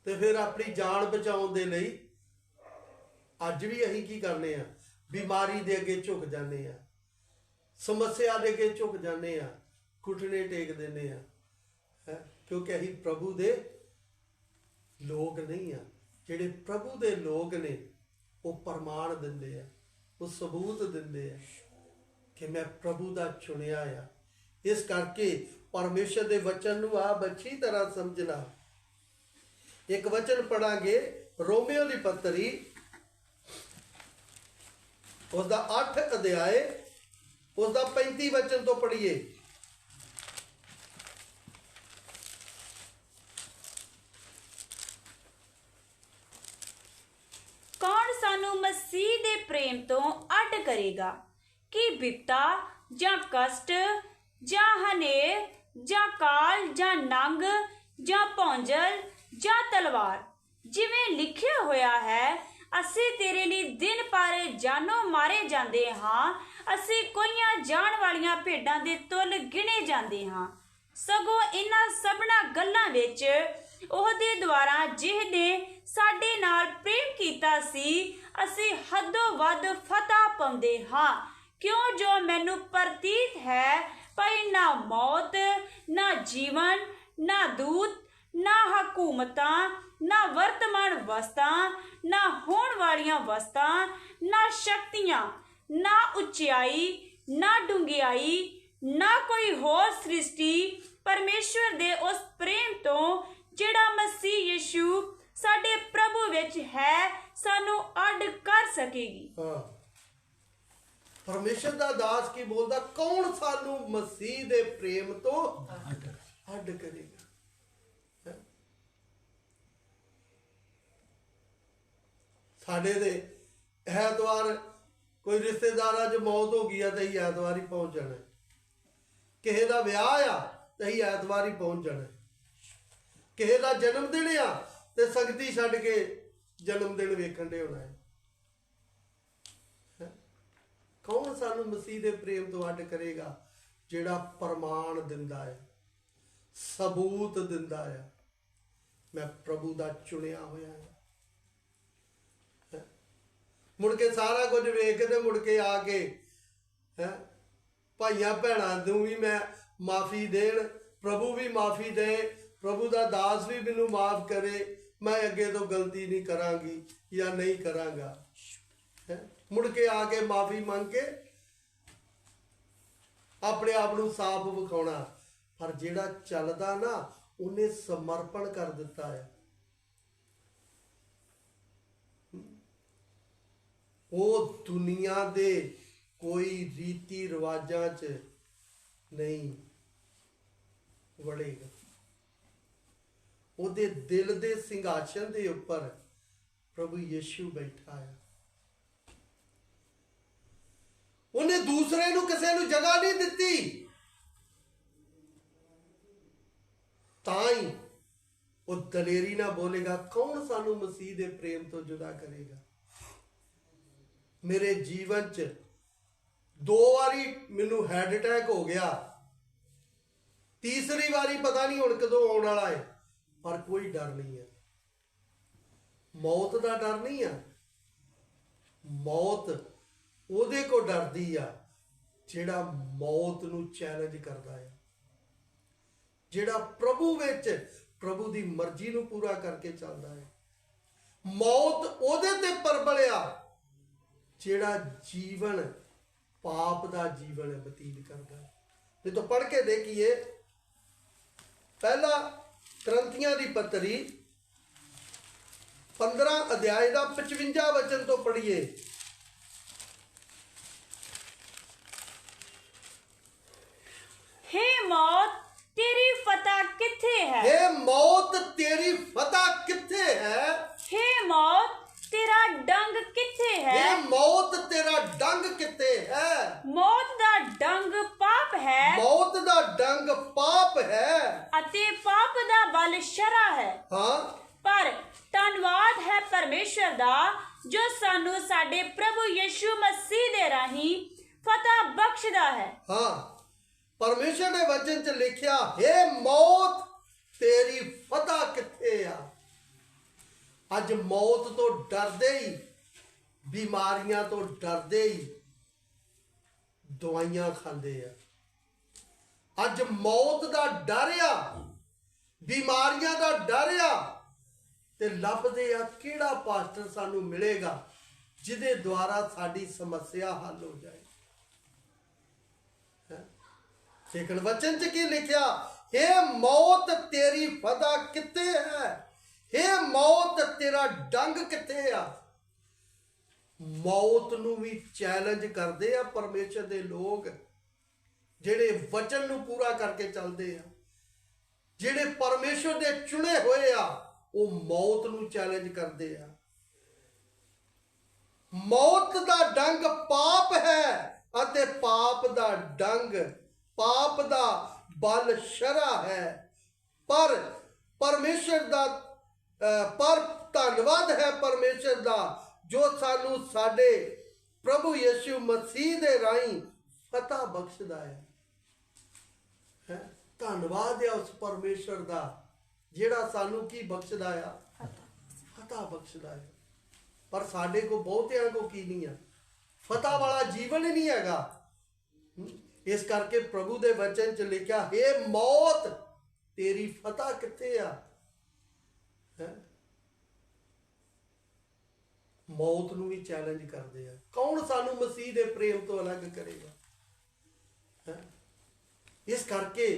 ਤੇ ਫਿਰ ਆਪਣੀ ਜਾਨ ਬਚਾਉਣ ਦੇ ਲਈ ਅੱਜ ਵੀ ਅਸੀਂ ਕੀ ਕਰਨੇ ਆ, ਬਿਮਾਰੀ ਦੇ ਅੱਗੇ ਝੁਕ ਜਾਂਦੇ ਆ, ਸਮੱਸਿਆ ਦੇ ਅੱਗੇ ਝੁਕ ਜਾਂਦੇ ਆ, ਘੁਟਨੇ ਟੇਕ ਦਿੰਦੇ ਆ, ਕਿਉਂਕਿ ਅਸੀਂ ਪ੍ਰਭੂ ਦੇ ਲੋਕ ਨਹੀਂ ਆ। ਜਿਹੜੇ ਪ੍ਰਭੂ ਦੇ ਲੋਕ ਨੇ ਉਹ ਪ੍ਰਮਾਣ ਦਿੰਦੇ ਆ, ਉਹ ਸਬੂਤ ਦਿੰਦੇ ਆ ਕਿ ਮੈਂ ਪ੍ਰਭੂ ਦਾ ਚੁਣਿਆ ਆ। ਇਸ ਕਰਕੇ ਪਰਮੇਸ਼ਰ ਦੇ ਵਚਨ ਨੂੰ ਆਪ ਅੱਛੀ ਤਰ੍ਹਾਂ ਸਮਝਣਾ। ਇੱਕ ਵਚਨ ਪੜਾਂਗੇ ਰੋਮੀਓ ਦੀ ਪੱਤਰੀ, उसका 8 अध्याय उसका 35 वचन तो पढ़िए। कौन सानू मसीह दे प्रेम तो अड करेगा कि बिपता ਜਾਂ कष्ट ਜਾਂ ਹਨੇਰ ਜਾਂ ਕਾਲ ਜਾਂ ਨੰਗ ਜਾਂ ਭੌਂਜਲ ਜਾਂ ਤਲਵਾਰ, ਜਿਵੇਂ ਲਿਖਿਆ ਹੋਇਆ ਹੈ, ਅਸੀਂ ਤੇਰੇ ਲਈ ਦਿਨ ਪਰ ਜਾਨੋਂ ਮਾਰੇ ਜਾਂਦੇ ਹਾਂ, ਅਸੀਂ ਕੋਈਆਂ ਜਾਣ ਵਾਲੀਆਂ ਭੇਡਾਂ ਦੇ ਤੁੱਲ ਗਿਣੇ ਜਾਂਦੇ ਹਾਂ। ਸਗੋਂ ਇਹਨਾਂ ਸਭਨਾਂ ਗੱਲਾਂ ਵਿੱਚ ਉਹਦੇ ਦੁਆਰਾ ਜਿਹਨੇ ਸਾਡੇ ਨਾਲ ਪ੍ਰੇਮ ਕੀਤਾ ਸੀ, ਅਸੀਂ ਹੱਦੋਂ ਵੱਧ ਫਤਹ ਪਾਉਂਦੇ ਹਾਂ। ਕਿਉਂ ਜੋ ਮੈਨੂੰ ਪ੍ਰਤੀਤ ਹੈ ਭਈ ਨਾ ਮੌਤ, ਨਾ ਜੀਵਨ, ਨਾ ਦੂਤ, ਨਾ ਹਕੂਮਤਾਂ, ਨਾ ਵਰਤਮਾਨ ਵਸਤਾਂ, ਨਾ ਹੋਣ ਵਾਲੀਆਂ ਵਸਤਾਂ, ਨਾ ਸ਼ਕਤੀਆਂ, ਨਾ ਉਚਾਈ, ਨਾ ਡੂੰਘਾਈ, ਨਾ ਕੋਈ ਹੋਰ ਸ੍ਰਿਸ਼ਟੀ ਪਰਮੇਸ਼ਵਰ ਦੇ ਉਸ ਪ੍ਰੇਮ ਤੋਂ ਜਿਹੜਾ ਮਸੀਹ ਯਿਸੂ ਸਾਡੇ ਪ੍ਰਭੂ ਵਿੱਚ ਹੈ ਸਾਨੂੰ ਅੱਡ ਕਰ ਸਕੇਗੀ। परमेश्वर दा दास की बोलता, कौन सानू मसीह दे प्रेम तो अड करेगा। साडे दे ऐतवार कोई रिश्तेदारा च मौत हो गई है तो असीं ऐतवार ही पहुंच जाना, किसी का विआह आ तो असीं ऐतवार ही पहुंच जाना, किसी का जन्मदिन आ तो संगती छड्ड के जन्मदिन वेखण दे होना है। कौन सानू मसीह दे प्रेम तो अड करेगा, जिहड़ा प्रमाण दिंदा है, सबूत दिंदा है, मैं प्रभु दा चुनिया होया है। मुड़ के सारा कुछ वेख के मुड़ के आके ਭਾਈਆਂ ਭੈਣਾਂ ਨੂੰ ਵੀ ਮੈਂ ਮਾਫੀ ਦੇਣ, ਪ੍ਰਭੂ ਵੀ ਮਾਫੀ ਦੇ, ਪ੍ਰਭੂ ਦਾ ਦਾਸ ਵੀ ਮੈਨੂੰ ਮਾਫ ਕਰੇ, ਮੈਂ ਅੱਗੇ ਤੋਂ ਗਲਤੀ ਨਹੀਂ ਕਰਾਂਗੀ ਜਾਂ ਨਹੀਂ ਕਰਾਂਗਾ। ਮੁੜ ਕੇ ਆ ਕੇ ਮਾਫੀ ਮੰਗ ਕੇ ਆਪਣੇ ਆਪ ਨੂੰ ਸਾਫ਼ ਵਿਖਾਉਣਾ। ਪਰ ਜਿਹੜਾ ਚੱਲਦਾ ਨਾ, ਉਹਨੇ ਸਮਰਪਣ ਕਰ ਦਿੱਤਾ ਹੈ। ਉਹ ਦੁਨੀਆ ਦੇ ਕੋਈ ਰੀਤੀ ਰਿਵਾਜਾਂ 'ਚ ਨਹੀਂ ਵੜੇਗਾ। ਉਹਦੇ ਦਿਲ ਦੇ ਸਿੰਘਾਸਨ ਦੇ ਉੱਪਰ ਪ੍ਰਭੂ ਯਿਸੂ ਬੈਠਾ ਹੈ। ਉਹਨੇ ਦੂਸਰੇ ਨੂੰ ਕਿਸੇ ਨੂੰ ਜਗ੍ਹਾ ਨਹੀਂ ਦਿੱਤੀ। ਤਾਂ ਹੀ ਉਹ ਦਲੇਰੀ ਨਾਲ ਬੋਲੇਗਾ, ਕੌਣ ਸਾਨੂੰ ਮਸੀਹ ਦੇ ਪ੍ਰੇਮ ਤੋਂ ਜੁਦਾ ਕਰੇਗਾ। ਮੇਰੇ ਜੀਵਨ 'ਚ 2 ਵਾਰੀ ਮੈਨੂੰ ਹੈਡ ਅਟੈਕ ਹੋ ਗਿਆ, ਤੀਸਰੀ ਵਾਰੀ ਪਤਾ ਨਹੀਂ ਹੁਣ ਕਦੋਂ ਆਉਣ ਵਾਲਾ ਹੈ। ਪਰ ਕੋਈ ਡਰ ਨਹੀਂ ਹੈ, ਮੌਤ ਦਾ ਡਰ ਨਹੀਂ ਆ। ਮੌਤ ਉਹਦੇ ਕੋ ਡਰਦੀ ਆ ਜਿਹੜਾ ਮੌਤ ਨੂੰ ਚੈਲੰਜ ਕਰਦਾ ਹੈ, ਜਿਹੜਾ ਪ੍ਰਭੂ ਵਿੱਚ ਪ੍ਰਭੂ ਦੀ ਮਰਜ਼ੀ ਨੂੰ ਪੂਰਾ ਕਰਕੇ ਚੱਲਦਾ ਹੈ। ਮੌਤ ਉਹਦੇ ਤੇ ਪਰਬਲਿਆ ਜਿਹੜਾ ਜੀਵਨ ਪਾਪ ਦਾ ਜੀਵਨ ਬਤੀਤ ਕਰਦਾ ਹੈ। ਜੇ ਤੋਂ ਪੜ੍ਹ ਕੇ ਦੇਖੀਏ, ਪਹਿਲਾ ਕਰੰਥੀਆਂ ਦੀ ਪੱਤਰੀ 15 ਅਧਿਆਇ ਦਾ 55 ਵਚਨ ਤੋਂ ਪੜ੍ਹੀਏ। हे मौत तेरी फतह किथे है? हे मौत तेरी फतह किथे है? हे मौत तेरा डंग किथे है? हे मौत तेरा डंग किथे है? मौत दा डंग पाप है, मौत दा डंग पाप है अते पाप दा बल शरा है। हाँ, पर धन्नवाद है परमेश्वर दा जो सानू साडे प्रभु यीशु मसीह दे राही फतह बख्शदा है। हाँ, परमेश्वर ने वचन च लिखिया, हे मौत तेरी फतह किथे आ। अज मौत तो डरदे ही, बीमारियां तो डरदे ही दवाइयां खांदे आ। अज मौत दा डर आ, बीमारियां दा डर आ, ते लभदे आ किहड़ा पास्टर सानू मिलेगा जिहदे द्वारा साडी समस्या हल हो जाए। लेकिन वचन च की लिखिया, हे मौत तेरी फतह किथे है? हे मौत तेरा डंग किथे आ। मौत नू भी चैलेंज करते आ परमेश्वर दे लोग, जेड़े वचन नू पूरा करके चलते आ, जेड़े परमेश्वर दे चुने होए आ, वो मौत नू चैलेंज करते आ। मौत दा डंग पाप है अते पाप दा डंग, पाप दा बल शरा है। पर परमेश्वर दा पर धन्नवाद है परमेश्वर दा जो सानू साडे प्रभु यीशु मसीह दे राही फतह बख्शदा है। धन्नवाद है उस परमेश्वर दा जेड़ा सानू की बख्शदा है, फतह बख्शदा है। पर साडे को बहुतियां को की नहीं है, फतह वाला जीवन ही नहीं हैगा। इस करके प्रभु दे वचन च लिखा, हे मौत तेरी फतह किथे आ। मौत नू भी चैलेंज करते हैं, कौन सानू मसीह दे प्रेम तो अलग करेगा। इस करके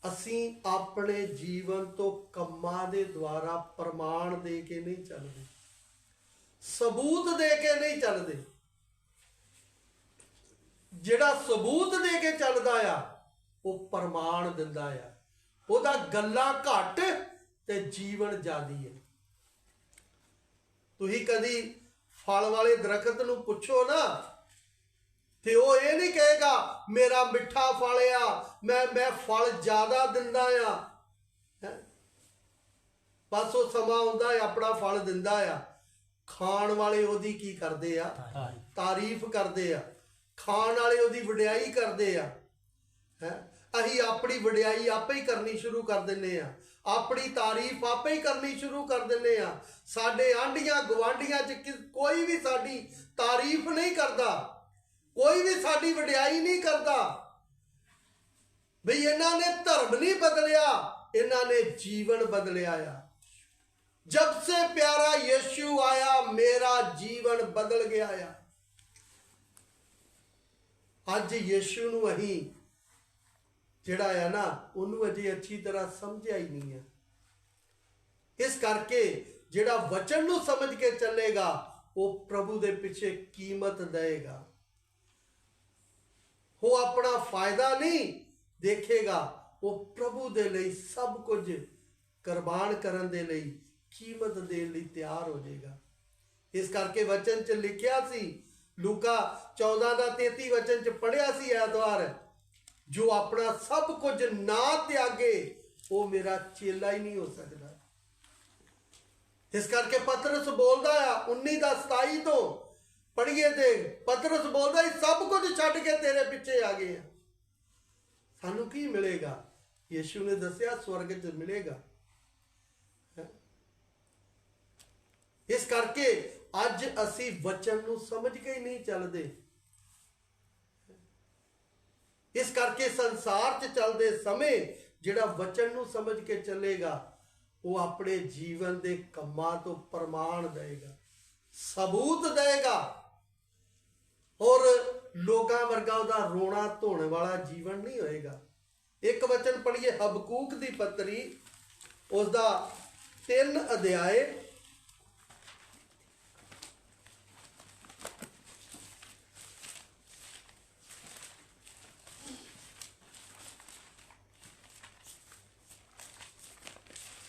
असी अपने जीवन तो कम्मां दे द्वारा प्रमाण दे के नहीं चलते, सबूत दे के नहीं चलते। ਜਿਹੜਾ सबूत दे के चलदा आ वो प्रमाण दिंदा आ, ਉਹਦਾ ਗੱਲਾਂ ਘੱਟ ਤੇ ਜੀਵਨ ਜ਼ਿਆਦੀ ਹੈ। ਤੁਸੀਂ ਕਦੀ ਫਲ ਵਾਲੇ ਦਰਖਤ ਨੂੰ ਪੁੱਛੋ ਨਾ ਤੇ ਉਹ ਇਹ ਨਹੀਂ ਕਹੇਗਾ ਮੇਰਾ ਮਿੱਠਾ ਫਲ ਆ, ਮੈਂ ਫਲ ਜ਼ਿਆਦਾ ਦਿੰਦਾ ਆ। ਬਸ ਉਹ ਸਮਾਂ ਆਉਂਦਾ ਹੈ ਆਪਣਾ ਫਲ ਦਿੰਦਾ ਆ, ਖਾਣ ਵਾਲੇ ਉਹਦੀ ਕੀ ਕਰਦੇ ਆ, ਤਾਰੀਫ ਕਰਦੇ ਆ, ਖਾਣ ਵਾਲੇ ਉਹਦੀ ਵਡਿਆਈ ਕਰਦੇ ਆ। ਅਸੀਂ ਆਪਣੀ ਵਡਿਆਈ ਆਪੇ ਹੀ ਕਰਨੀ ਸ਼ੁਰੂ ਕਰ ਦਿੰਦੇ ਆ, ਆਪਣੀ ਤਾਰੀਫ ਆਪੇ ਹੀ ਕਰਨੀ ਸ਼ੁਰੂ ਕਰ ਦਿੰਦੇ ਆ। ਸਾਡੇ ਆਂਢੀਆਂ ਗੁਆਂਢੀਆਂ 'ਚ ਕੋਈ ਵੀ ਸਾਡੀ ਤਾਰੀਫ ਨਹੀਂ ਕਰਦਾ, ਕੋਈ ਵੀ ਸਾਡੀ ਵਡਿਆਈ ਨਹੀਂ ਕਰਦਾ ਬਈ ਇਹਨਾਂ ਨੇ ਧਰਮ ਨਹੀਂ ਬਦਲਿਆ, ਇਹਨਾਂ ਨੇ ਜੀਵਨ ਬਦਲਿਆ ਆ। जब से प्यारा यीशु आया मेरा जीवन बदल गया आ। अज यीशु नूं अहीं जिहड़ा है ना उन्होंने अजे अच्छी तरह समझिया ही नहीं है। इस करके जिहड़ा वचन नूं समझ के चलेगा वो प्रभु दे पिछे कीमत देगा, वो अपना फायदा नहीं देखेगा, वो प्रभु दे लई सब कुछ कुर्बान करन दे लई कीमत देने लई तैयार हो जाएगा। इस करके वचन च लिखिया सी, लूका 14 का 33 वचन च पढ़िया सी ऐतवार, जो अपना सब कुछ ना त्यागे वो मेरा चेला ही नहीं हो सकता। इस करके पतरस बोलता है 19 का 27 तो पढ़िए थे, पतरस बोलता है सब कुछ छड्ड के तेरे पिछे आ गए हैं। सानू की मिलेगा? यीशु ने दसिया स्वर्ग च मिलेगा। इस करके अज असी वचन नूं समझ के ही नहीं चलते। इस करके संसार च चलते समय जिहड़ा वचन नूं समझ के चलेगा वो अपने जीवन के कम्मां तो प्रमाण देगा, सबूत देगा, और लोगां वर्गा उहदा रोना धोने वाला जीवन नहीं होएगा। एक वचन पढ़िए हबकूक दी पत्री उसका 3 अध्याय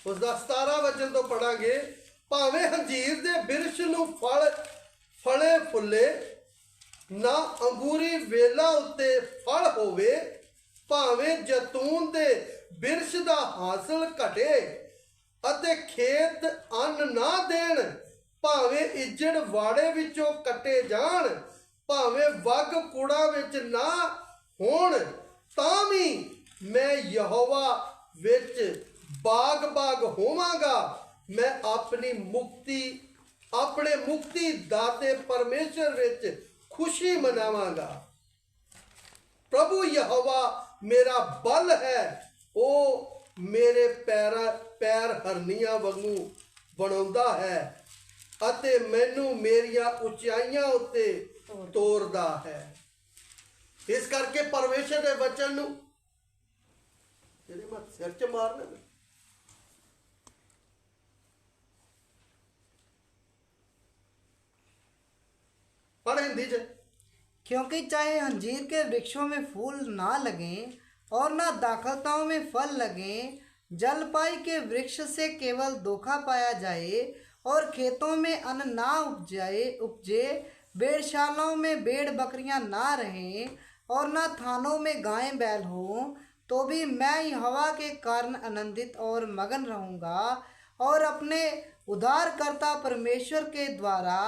उसका 17 वचन तो पढ़ांगे। भावें हंजीर दे बिरछ नूं फले फुले ना अंगूरी वेला उत्ते फल होवे, भावें जैतून दे बिरछ दा हासिल घटे अते खेत अन्न ना देण, भावें इज्जड़ वाड़े विचों कटे जाण, भावें वग कूड़ा विच ना होण, तां भी मैं यहोवा विच बाग बाग होवांगा, मैं अपने मुक्ति दाते परमेश्वर विच खुशी मनावांगा। प्रभु यहोवा मेरा बल है, वो मेरे पैर हरनियां वांगू बनाउंदा है अते मैनू मेरिया उचाइयां उत्ते तोरदा है। इस करके परमेश्वर के वचन नूं मैं सिर च मारना पढ़ हिंदी च। क्योंकि चाहे अंजीर के वृक्षों में फूल ना लगें और ना दाखलताओं में फल लगें, जलपाई के वृक्ष से केवल धोखा पाया जाए और खेतों में अन्न ना उपजे, भेड़शालाओं में भेड़ बकरियां ना रहें और ना थानों में गायें बैल हों, तो भी मैं यहोवा के कारण आनंदित और मगन रहूँगा और अपने उद्धारकर्ता परमेश्वर के द्वारा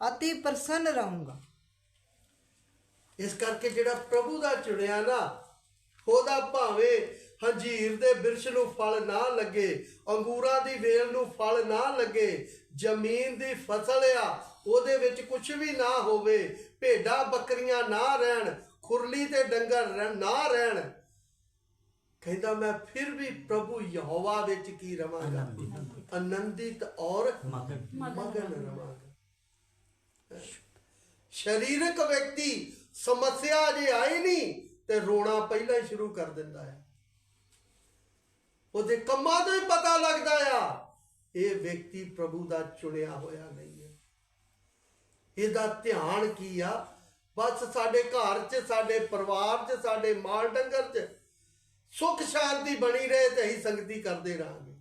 अति प्रसन्न रहूँगा। इस करके जिहड़ा प्रभु दा चुनिया ना ओहदा भावें हंजीर दे बिरछ नूं फल ना लगे, अंगूरां दी वेल नूं फल ना लगे, जमीन दी फसल आ ओहदे विच कुछ भी ना होवे, भेडां बकरियां ना रहन, खुरली ते डंगर ना रहन, कहता मैं फिर भी प्रभु यहोवा विच की रवांगा, आनंदित और मगन रवांगा। शरीरक व्यक्ति समस्या जे आई नहीं ते रोना पहला ही शुरू कर दिंदा है, ਉਹਦੇ ਕੰਮਾਂ ਤੋਂ ਹੀ ਪਤਾ ਲੱਗਦਾ ਆ ਇਹ ਵਿਅਕਤੀ ਪ੍ਰਭੂ ਦਾ ਚੁਣਿਆ ਹੋਇਆ ਨਹੀਂ ਹੈ। ਇਹਦਾ ਧਿਆਨ ਕੀ ਆ? ਬਸ ਸਾਡੇ ਘਰ 'ਚ, ਸਾਡੇ ਪਰਿਵਾਰ 'ਚ, ਸਾਡੇ ਮਾਲ ਡੰਗਰ 'ਚ ਸੁੱਖ ਸ਼ਾਂਤੀ ਬਣੀ ਰਹੇ ਤੇ ਅਸੀਂ ਸੰਗਤੀ ਕਰਦੇ ਰਹਾਂਗੇ,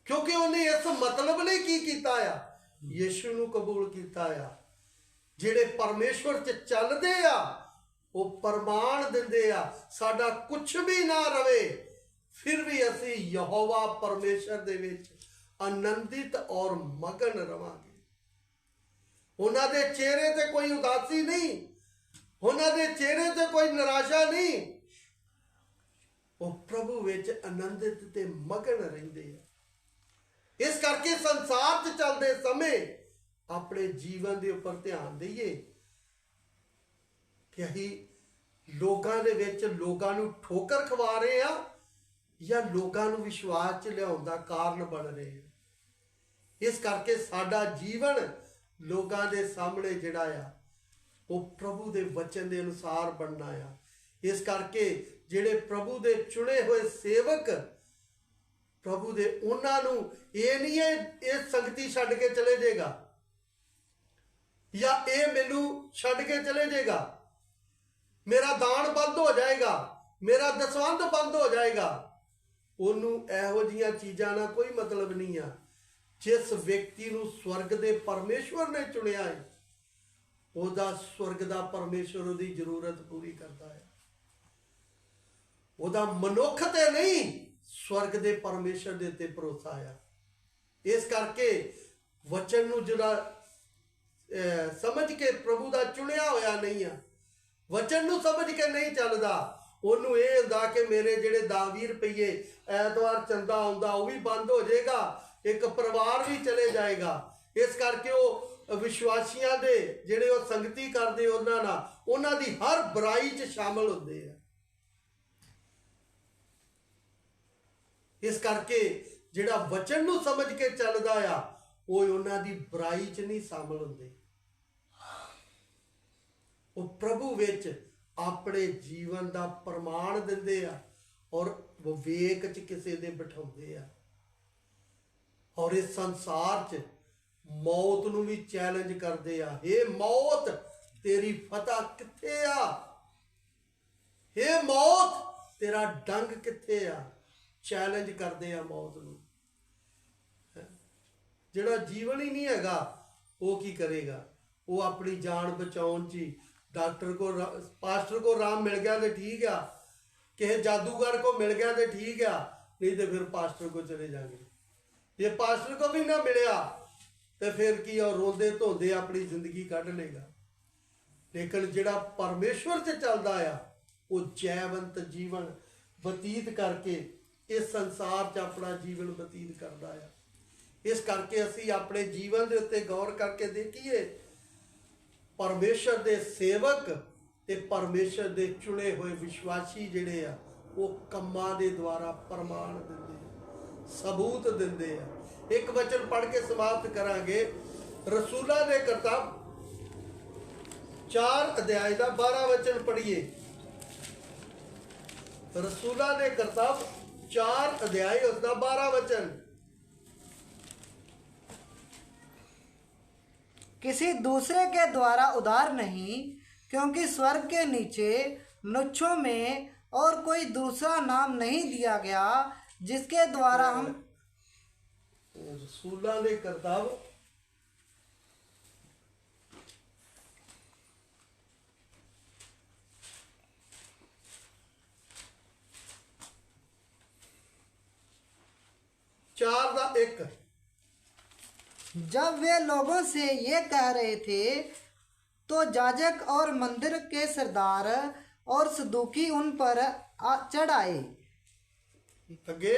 ਕਿਉਂਕਿ ਉਹਨੇ ਇਸ ਮਤਲਬ ਲਈ ਕੀ ਕੀਤਾ ਆ? ਯਿਸੂ ਨੂੰ ਕਬੂਲ ਕੀਤਾ ਆ। ਜਿਹੜੇ ਪਰਮੇਸ਼ਵਰ 'ਚ ਚੱਲਦੇ ਆ ਉਹ ਪ੍ਰਮਾਣ ਦਿੰਦੇ ਆ ਸਾਡਾ ਕੁਛ ਵੀ ਨਾ ਰਵੇ ਫਿਰ ਵੀ ਅਸੀਂ ਯਹੋਵਾ ਪਰਮੇਸ਼ਰ ਦੇ ਵਿੱਚ ਆਨੰਦਿਤ ਔਰ ਮਗਨ ਰਵਾਂਗੇ। ਉਹਨਾਂ ਦੇ ਚਿਹਰੇ ਤੇ ਕੋਈ ਉਦਾਸੀ ਨਹੀਂ, ਉਹਨਾਂ ਦੇ ਚਿਹਰੇ ਤੇ ਕੋਈ ਨਿਰਾਸ਼ਾ ਨਹੀਂ, ਉਹ ਪ੍ਰਭੂ ਵਿੱਚ ਆਨੰਦਿਤ ਤੇ ਮਗਨ ਰਹਿੰਦੇ ਆ। ਇਸ ਕਰਕੇ ਸੰਸਾਰ 'ਚ ਚੱਲਦੇ ਸਮੇਂ ਆਪਣੇ ਜੀਵਨ ਦੇ ਉੱਪਰ ਧਿਆਨ ਦਈਏ ਕਿ ਅਸੀਂ ਲੋਕਾਂ ਦੇ ਵਿੱਚ ਲੋਕਾਂ ਨੂੰ ਠੋਕਰ ਖਵਾ ਰਹੇ ਆ ਜਾਂ ਲੋਕਾਂ ਨੂੰ ਵਿਸ਼ਵਾਸ 'ਚ ਲਿਆਉਣ ਦਾ ਕਾਰਨ ਬਣ ਰਹੇ ਆ। ਇਸ ਕਰਕੇ ਸਾਡਾ ਜੀਵਨ ਲੋਕਾਂ ਦੇ ਸਾਹਮਣੇ ਜਿਹੜਾ ਆ ਉਹ ਪ੍ਰਭੂ ਦੇ ਵਚਨ ਦੇ ਅਨੁਸਾਰ ਬਣਨਾ ਆ। ਇਸ ਕਰਕੇ ਜਿਹੜੇ ਪ੍ਰਭੂ ਦੇ ਚੁਣੇ ਹੋਏ ਸੇਵਕ ਪ੍ਰਭੂ ਦੇ, ਉਹਨਾਂ ਨੂੰ ਇਹ ਨਹੀਂ ਹੈ ਇਹ ਸੰਗਤੀ ਛੱਡ ਕੇ ਚਲੇ ਜਾਏਗਾ ਜਾਂ ਇਹ ਮੈਨੂੰ ਛੱਡ ਕੇ ਚਲੇ ਜਾਏਗਾ, ਮੇਰਾ ਦਾਨ ਬੰਦ ਹੋ ਜਾਏਗਾ, ਮੇਰਾ ਦਸਵੰਧ ਬੰਦ ਹੋ ਜਾਏਗਾ। ਉਹਨੂੰ ਇਹੋ ਜਿਹੀਆਂ ਚੀਜ਼ਾਂ ਨਾਲ ਕੋਈ ਮਤਲਬ ਨਹੀਂ ਆ। ਜਿਸ ਵਿਅਕਤੀ ਨੂੰ ਸਵਰਗ ਦੇ ਪਰਮੇਸ਼ਵਰ ਨੇ ਚੁਣਿਆ ਹੈ, ਉਹਦਾ ਸਵਰਗ ਦਾ ਪਰਮੇਸ਼ਵਰ ਉਹਦੀ ਜ਼ਰੂਰਤ ਪੂਰੀ ਕਰਦਾ ਹੈ। ਉਹਦਾ ਮਨੁੱਖ ਤੇ ਨਹੀਂ, ਸਵਰਗ ਦੇ ਪਰਮੇਸ਼ਰ ਦੇ ਉੱਤੇ ਭਰੋਸਾ ਆ। ਇਸ ਕਰਕੇ ਵਚਨ ਨੂੰ ਜਿਹੜਾ ਸਮਝ ਕੇ ਪ੍ਰਭੂ ਦਾ ਚੁਣਿਆ ਹੋਇਆ ਨਹੀਂ ਆ, ਵਚਨ ਨੂੰ ਸਮਝ ਕੇ ਨਹੀਂ ਚੱਲਦਾ, ਉਹਨੂੰ ਇਹ ਹੁੰਦਾ ਕਿ ਮੇਰੇ ਜਿਹੜੇ 10-20 ਰੁਪਏ ਐਤਵਾਰ ਚੰਦਾ ਆਉਂਦਾ ਉਹ ਵੀ ਬੰਦ ਹੋ ਜਾਏਗਾ, ਇੱਕ ਪਰਿਵਾਰ ਵੀ ਚਲੇ ਜਾਏਗਾ। ਇਸ ਕਰਕੇ ਉਹ ਵਿਸ਼ਵਾਸੀਆਂ ਦੇ ਜਿਹੜੇ ਉਹ ਸੰਗਤੀ ਕਰਦੇ ਉਹਨਾਂ ਨਾਲ, ਉਹਨਾਂ ਦੀ ਹਰ ਬੁਰਾਈ 'ਚ ਸ਼ਾਮਲ ਹੁੰਦੇ ਆ। ਇਸ ਕਰਕੇ ਜਿਹੜਾ ਵਚਨ ਨੂੰ ਸਮਝ ਕੇ ਚੱਲਦਾ ਆ ਉਹ ਉਹਨਾਂ ਦੀ ਬੁਰਾਈ 'ਚ ਨਹੀਂ ਸ਼ਾਮਲ ਹੁੰਦੇ। ਉਹ ਪ੍ਰਭੂ ਵਿੱਚ ਆਪਣੇ ਜੀਵਨ ਦਾ ਪ੍ਰਮਾਣ ਦਿੰਦੇ ਆ ਔਰ ਵਿਵੇਕ 'ਚ ਕਿਸੇ ਦੇ ਬਿਠਾਉਂਦੇ ਆ। ਔਰ ਇਸ ਸੰਸਾਰ 'ਚ ਮੌਤ ਨੂੰ ਵੀ ਚੈਲੰਜ ਕਰਦੇ ਆ, ਹੇ ਮੌਤ ਤੇਰੀ ਫਤਹ ਕਿੱਥੇ ਆ, ਹੇ ਮੌਤ ਤੇਰਾ ਡੰਗ ਕਿੱਥੇ ਆ। ਚੈਲੰਜ ਕਰਦੇ ਆ ਮੌਤ ਨੂੰ। ਜਿਹੜਾ ਜੀਵਨ ਹੀ ਨਹੀਂ ਹੈਗਾ ਉਹ ਕੀ ਕਰੇਗਾ? ਉਹ ਆਪਣੀ ਜਾਨ ਬਚਾਉਣ 'ਚ ਡਾਕਟਰ ਕੋ ਪਾਸਟਰ ਕੋ ਰਾਮ ਮਿਲ ਗਿਆ ਤੇ ਠੀਕ ਆ, ਕਿਸੇ ਜਾਦੂਗਰ ਕੋ ਮਿਲ ਗਿਆ ਤੇ ਠੀਕ ਆ, ਨਹੀਂ ਤੇ ਫਿਰ ਪਾਸਟਰ ਕੋ ਚਲੇ ਜਾਣਗੇ। ਜੇ ਪਾਸਟਰ ਕੋ ਵੀ ਨਾ ਮਿਲਿਆ ਤੇ ਫਿਰ ਕੀ ਆ, ਰੋਂਦੇ ਧੋਂਦੇ ਆਪਣੀ ਜ਼ਿੰਦਗੀ ਕੱਢ ਲੇਗਾ। ਲੇਕਿਨ ਜਿਹੜਾ ਪਰਮੇਸ਼ਵਰ 'ਚ ਚੱਲਦਾ ਆ ਉਹ ਜੈਵੰਤ ਜੀਵਨ ਬਤੀਤ ਕਰਕੇ ਇਸ ਸੰਸਾਰ 'ਚ ਆਪਣਾ ਜੀਵਨ ਬਤੀਤ ਕਰਦਾ ਆ। ਇਸ ਕਰਕੇ ਅਸੀਂ ਆਪਣੇ ਜੀਵਨ ਦੇ ਉੱਤੇ ਗੌਰ ਕਰਕੇ ਦੇਖੀਏ, ਪਰਮੇਸ਼ਰ ਦੇ ਸੇਵਕ ਤੇ ਪਰਮੇਸ਼ਰ ਦੇ ਚੁਣੇ ਹੋਏ ਵਿਸ਼ਵਾਸੀ ਜਿਹੜੇ ਆ ਉਹ ਕੰਮਾਂ ਦੇ ਦੁਆਰਾ ਪ੍ਰਮਾਣ ਦਿੰਦੇ ਆ, ਸਬੂਤ ਦਿੰਦੇ ਆ। ਇੱਕ ਵਚਨ ਪੜ੍ਹ ਕੇ ਸਮਾਪਤ ਕਰਾਂਗੇ। ਰਸੂਲਾਂ ਦੇ ਕਿਤਾਬ 4 ਅਧਿਆਇ ਦਾ 12 ਵਚਨ ਪੜ੍ਹੀਏ। रसूला ने किताब 4 अध्याय उसका 12 वचन। किसी दूसरे के द्वारा उधार नहीं, क्योंकि स्वर्ग के नीचे मनुष्यों में और कोई दूसरा नाम नहीं दिया गया जिसके द्वारा हम। रसूला ने किताब 4:1। जब वे लोगों से ये कह रहे थे तो याजक और मंदिर के सरदार और सदूकी उन पर चढ़ आए, आगे।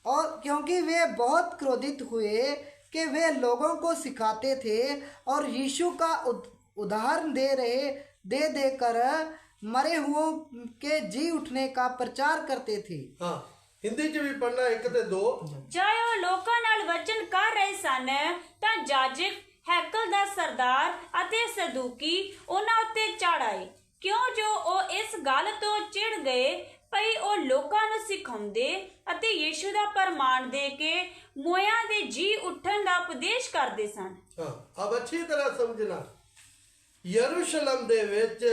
और क्योंकि वे बहुत क्रोधित हुए कि वे लोगों को सिखाते थे और यीशु का उदाहरण दे देकर मरे हुओं के जी उठने का प्रचार करते थे। हाँ, हिंदी च भी पढ़ना 1 ਤੇ 2। ਚਾਹੇ ਉਹ ਲੋਕਾਂ ਨਾਲ ਵਚਨ ਕਰ ਰਹੇ ਸਨ ਤਾਂ ਜਾਜਕ, ਹੈਕਲ ਦਾ ਸਰਦਾਰ ਅਤੇ ਸਦੂਕੀ ਉਹਨਾਂ ਉੱਤੇ ਚੜ ਆਏ, ਕਿਉਂ ਜੋ ਉਹ ਇਸ ਗੱਲ ਤੋਂ ਚਿੜ ਗਏ ਭਈ ਉਹ ਲੋਕਾਂ ਨੂੰ ਸਿਖਾਉਂਦੇ ਅਤੇ ਯੀਸ਼ੂ ਦਾ ਪ੍ਰਮਾਣ ਦੇ ਕੇ ਮੋਇਆਂ ਦੇ ਜੀ ਉੱਠਣ ਦਾ ਉਪਦੇਸ਼ ਕਰਦੇ ਸਨ। हाँ, अब अच्छी तरह समझना। यरूशलेम ਦੇ ਵਿੱਚ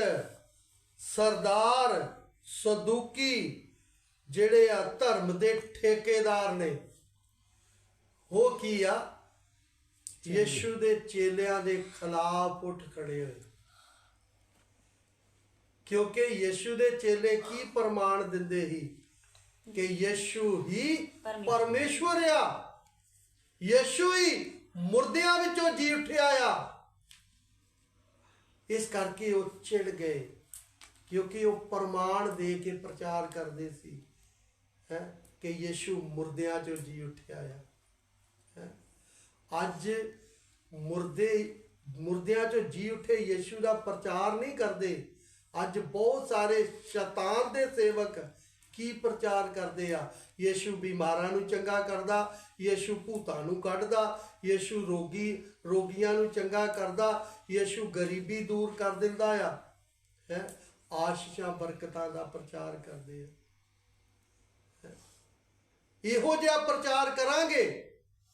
सरदार सदूकी ਜਿਹੜੇ ਆ ਧਰਮ ਦੇ ਠੇਕੇਦਾਰ ਨੇ, ਉਹ ਕੀ ਆ, ਯੀਸ਼ੂ ਦੇ ਚੇਲਿਆਂ ਦੇ ਖਿਲਾਫ ਉੱਠ ਖੜੇ ਹੋਏ। ਕਿਉਂਕਿ ਯੀਸ਼ੂ ਦੇ ਚੇਲੇ ਕੀ ਪ੍ਰਮਾਣ ਦਿੰਦੇ ਸੀ ਕਿ ਯੀਸ਼ੂ ਹੀ ਪਰਮੇਸ਼ਵਰ ਆ, ਯੀਸ਼ੂ ਹੀ ਮੁਰਦਿਆਂ ਵਿੱਚੋਂ ਜੀ ਉੱਠਿਆ ਆ। ਇਸ ਕਰਕੇ ਉਹ ਚਿੜ ਗਏ, ਕਿਉਂਕਿ ਉਹ ਪ੍ਰਮਾਣ ਦੇ ਕੇ ਪ੍ਰਚਾਰ ਕਰਦੇ ਸੀ ਹੈ ਕਿ ਯੀਸ਼ੂ ਮੁਰਦਿਆਂ ਚੋਂ ਜੀ ਉੱਠਿਆ ਆ। ਅੱਜ ਮੁਰਦਿਆਂ ਚੋਂ ਜੀ ਉੱਠੇ ਯੀਸ਼ੂ ਦਾ ਪ੍ਰਚਾਰ ਨਹੀਂ ਕਰਦੇ। ਅੱਜ ਬਹੁਤ ਸਾਰੇ ਸ਼ੈਤਾਨ ਦੇ ਸੇਵਕ ਕੀ ਪ੍ਰਚਾਰ ਕਰਦੇ ਆ? ਯੀਸ਼ੂ ਬਿਮਾਰਾਂ ਨੂੰ ਚੰਗਾ ਕਰਦਾ, ਯੀਸ਼ੂ ਭੂਤਾਂ ਨੂੰ ਕੱਢਦਾ, ਯੀਸ਼ੂ ਰੋਗੀਆਂ ਨੂੰ ਚੰਗਾ ਕਰਦਾ, ਯੀਸ਼ੂ ਗਰੀਬੀ ਦੂਰ ਕਰ ਦਿੰਦਾ ਆ, ਹੈ ਆਸ਼ੀਸ਼ਾਂ ਬਰਕਤਾਂ ਦਾ ਪ੍ਰਚਾਰ ਕਰਦੇ ਆ। ਇਹੋ ਜਿਹਾ ਪ੍ਰਚਾਰ ਕਰਾਂਗੇ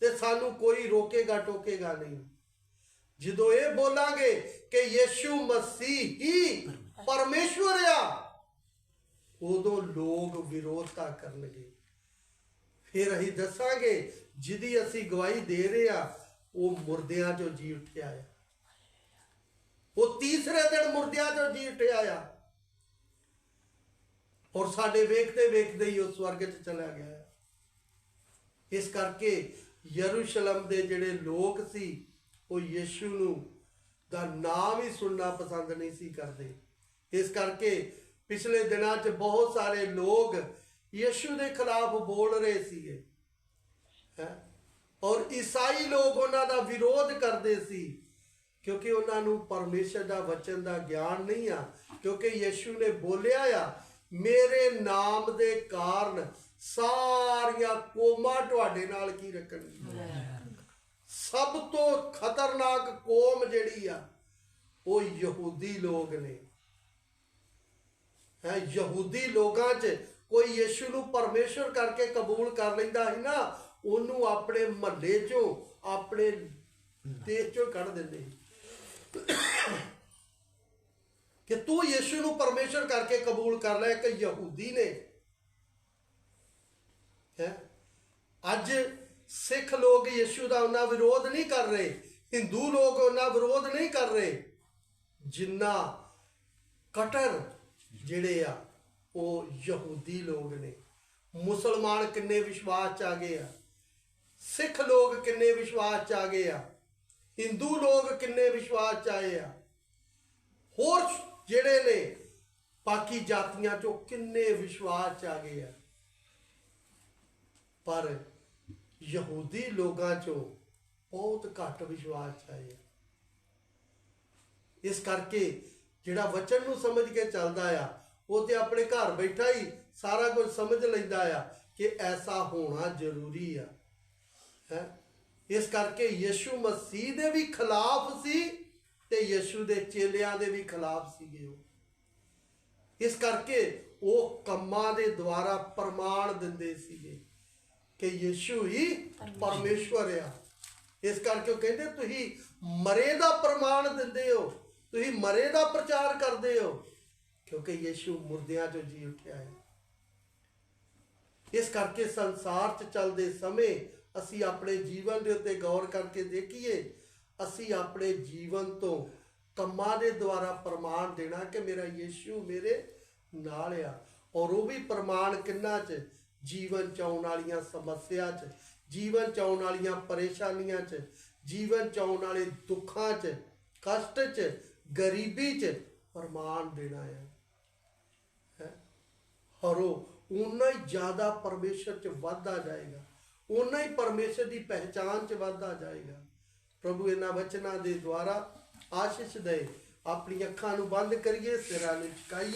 ਤੇ ਸਾਨੂੰ ਕੋਈ ਰੋਕੇਗਾ ਟੋਕੇਗਾ ਨਹੀਂ। ਜਦੋਂ ਇਹ ਬੋਲਾਂਗੇ ਕਿ ਯੀਸ਼ੂ ਮਸੀਹ ਹੀ ਪਰਮੇਸ਼ਵਰ ਆ, ਉਦੋਂ ਲੋਕ ਵਿਰੋਧਤਾ ਕਰਨਗੇ। ਫਿਰ ਅਸੀਂ ਦੱਸਾਂਗੇ ਜਿਹਦੀ ਅਸੀਂ ਗਵਾਹੀ ਦੇ ਰਹੇ ਆ ਉਹ ਮੁਰਦਿਆਂ ਚੋਂ ਜੀ ਉੱਠਿਆ ਆ, ਉਹ ਤੀਸਰੇ ਦਿਨ ਮੁਰਦਿਆਂ ਚੋਂ ਜੀ ਉੱਠਿਆ ਆ, ਔਰ ਸਾਡੇ ਵੇਖਦੇ ਵੇਖਦੇ ਹੀ ਉਹ ਸਵਰਗ 'ਚ ਚਲਾ ਗਿਆ। ਇਸ ਕਰਕੇ ਯਰੂਸ਼ਲਮ ਦੇ ਜਿਹੜੇ ਲੋਕ ਸੀ ਉਹ ਯੀਸ਼ੂ ਨੂੰ ਦਾ ਨਾਮ ਹੀ ਸੁਣਨਾ ਪਸੰਦ ਨਹੀਂ ਸੀ ਕਰਦੇ। ਇਸ ਕਰਕੇ ਪਿਛਲੇ ਦਿਨਾਂ 'ਚ ਬਹੁਤ ਸਾਰੇ ਲੋਕ ਯੀਸ਼ੂ ਦੇ ਖਿਲਾਫ ਬੋਲ ਰਹੇ ਸੀਗੇ, ਔਰ ਈਸਾਈ ਲੋਕ ਉਹਨਾਂ ਦਾ ਵਿਰੋਧ ਕਰਦੇ ਸੀ ਕਿਉਂਕਿ ਉਹਨਾਂ ਨੂੰ ਪਰਮੇਸ਼ਰ ਦਾ ਵਚਨ ਦਾ ਗਿਆਨ ਨਹੀਂ ਆ। ਕਿਉਂਕਿ ਯੀਸ਼ੂ ਨੇ ਬੋਲਿਆ ਆ, ਮੇਰੇ ਨਾਮ ਦੇ ਕਾਰਨ ਸਾਰੀਆਂ ਕੌਮਾਂ ਤੁਹਾਡੇ ਨਾਲ ਕੀ ਰੱਖਣਗੀਆਂ। ਸਭ ਤੋਂ ਖਤਰਨਾਕ ਕੌਮ ਜਿਹੜੀ ਆ ਉਹ ਯਹੂਦੀ ਲੋਕ ਨੇ। ਯਹੂਦੀ ਲੋਕਾਂ 'ਚ ਕੋਈ ਯੀਸ਼ੂ ਨੂੰ ਪਰਮੇਸ਼ਰ ਕਰਕੇ ਕਬੂਲ ਕਰ ਲੈਂਦਾ ਸੀ ਨਾ, ਉਹਨੂੰ ਆਪਣੇ ਮਹੱਲੇ 'ਚੋਂ ਆਪਣੇ ਦੇਸ਼ 'ਚੋਂ ਕੱਢ ਦਿੰਦੇ ਕਿ ਤੂੰ ਯੀਸ਼ੂ ਨੂੰ ਪਰਮੇਸ਼ਰ ਕਰਕੇ ਕਬੂਲ ਕਰ ਲੈ। ਇੱਕ ਯਹੂਦੀ ਨੇ ਅੱਜ ਸਿੱਖ ਲੋਕ ਯੀਸ਼ੂ ਦਾ ਉਹਨਾਂ ਵਿਰੋਧ ਨਹੀਂ ਕਰ ਰਹੇ, ਹਿੰਦੂ ਲੋਕ ਉਹਨਾਂ ਵਿਰੋਧ ਨਹੀਂ ਕਰ ਰਹੇ, ਜਿੰਨਾ ਕਟਰ ਜਿਹੜੇ ਆ ਉਹ ਯਹੂਦੀ ਲੋਕ ਨੇ। ਮੁਸਲਮਾਨ ਕਿੰਨੇ ਵਿਸ਼ਵਾਸ 'ਚ ਆ ਗਏ ਆ, ਸਿੱਖ ਲੋਕ ਕਿੰਨੇ ਵਿਸ਼ਵਾਸ 'ਚ ਆ ਗਏ ਆ, ਹਿੰਦੂ ਲੋਕ ਕਿੰਨੇ ਵਿਸ਼ਵਾਸ 'ਚ ਆਏ ਆ, ਹੋਰ ਜਿਹੜੇ ਨੇ ਬਾਕੀ ਜਾਤੀਆਂ 'ਚੋਂ ਕਿੰਨੇ ਵਿਸ਼ਵਾਸ 'ਚ ਆ ਗਏ ਆ। ਪਰ ਯਹੂਦੀ ਲੋਕਾਂ 'ਚੋਂ ਬਹੁਤ ਘੱਟ ਵਿਸ਼ਵਾਸ 'ਚ ਆਏ ਆ। ਇਸ ਕਰਕੇ ਜਿਹੜਾ ਵਚਨ ਨੂੰ ਸਮਝ ਕੇ ਚੱਲਦਾ ਆ ਉਹ ਤੇ ਆਪਣੇ ਘਰ ਬੈਠਾ ਹੀ ਸਾਰਾ ਕੁਝ ਸਮਝ ਲੈਂਦਾ ਆ ਕਿ ਐਸਾ ਹੋਣਾ ਜ਼ਰੂਰੀ ਆ। ਇਸ ਕਰਕੇ ਯੀਸ਼ੂ ਮਸੀਹ ਦੇ ਵੀ ਖਿਲਾਫ ਸੀ ਤੇ ਯੀਸ਼ੂ ਦੇ ਚੇਲਿਆਂ ਦੇ ਵੀ ਖਿਲਾਫ ਸੀਗੇ ਉਹ। ਇਸ ਕਰਕੇ ਉਹ ਕੰਮਾਂ ਦੇ ਦੁਆਰਾ ਪ੍ਰਮਾਣ ਦਿੰਦੇ ਸੀਗੇ ਕਿ ਯੀਸ਼ੂ ਹੀ ਪਰਮੇਸ਼ਵਰ ਆ। ਇਸ ਕਰਕੇ ਉਹ ਕਹਿੰਦੇ ਤੁਸੀਂ ਮਰੇ ਦਾ ਪ੍ਰਮਾਣ ਦਿੰਦੇ ਹੋ, ਤੁਸੀਂ ਮਰੇ ਦਾ ਪ੍ਰਚਾਰ ਕਰਦੇ ਹੋ, ਕਿਉਂਕਿ ਯੀਸ਼ੂ ਮੁਰਦਿਆਂ 'ਚੋਂ ਜੀ ਉੱਠਿਆ ਹੈ। ਇਸ ਕਰਕੇ ਸੰਸਾਰ 'ਚ ਚੱਲਦੇ ਸਮੇਂ ਅਸੀਂ ਆਪਣੇ ਜੀਵਨ ਦੇ ਉੱਤੇ ਗੌਰ ਕਰਕੇ ਦੇਖੀਏ, ਅਸੀਂ ਆਪਣੇ ਜੀਵਨ ਤੋਂ ਕੰਮਾਂ ਦੇ ਦੁਆਰਾ ਪ੍ਰਮਾਣ ਦੇਣਾ ਕਿ ਮੇਰਾ ਯੀਸ਼ੂ ਮੇਰੇ ਨਾਲ ਆ। ਔਰ ਉਹ ਵੀ ਪ੍ਰਮਾਣ ਕਿੰਨਾ 'ਚ? ਜੀਵਨ 'ਚ ਆਉਣ ਵਾਲੀਆਂ ਸਮੱਸਿਆ 'ਚ, ਜੀਵਨ 'ਚ ਆਉਣ ਵਾਲੀਆਂ ਪਰੇਸ਼ਾਨੀਆਂ 'ਚ, ਜੀਵਨ 'ਚ ਆਉਣ ਵਾਲੇ ਦੁੱਖਾਂ 'ਚ, ਕਸ਼ਟ 'ਚ, ਗਰੀਬੀ 'ਚ ਪ੍ਰਮਾਣ ਦੇਣਾ ਹੈ। ਔਰ ਉਹ ਉਨਾ ਹੀ ਜ਼ਿਆਦਾ ਪਰਮੇਸ਼ਰ 'ਚ ਵੱਧਦਾ ਜਾਏਗਾ, ਉਨਾ ਹੀ ਪਰਮੇਸ਼ਰ ਦੀ ਪਹਿਚਾਣ 'ਚ ਵੱਧਦਾ ਜਾਏਗਾ। ਪ੍ਰਭੂ ਇਹਨਾਂ ਵਚਨਾਂ ਦੇ ਦੁਆਰਾ ਆਸ਼ੀਸ਼ ਦੇ। ਆਪਣੀ ਅੱਖਾਂ ਨੂੰ ਬੰਦ ਕਰੀਏ, ਸਿਰਾਂ ਨੂੰ ਝੁਕਾਈਏ।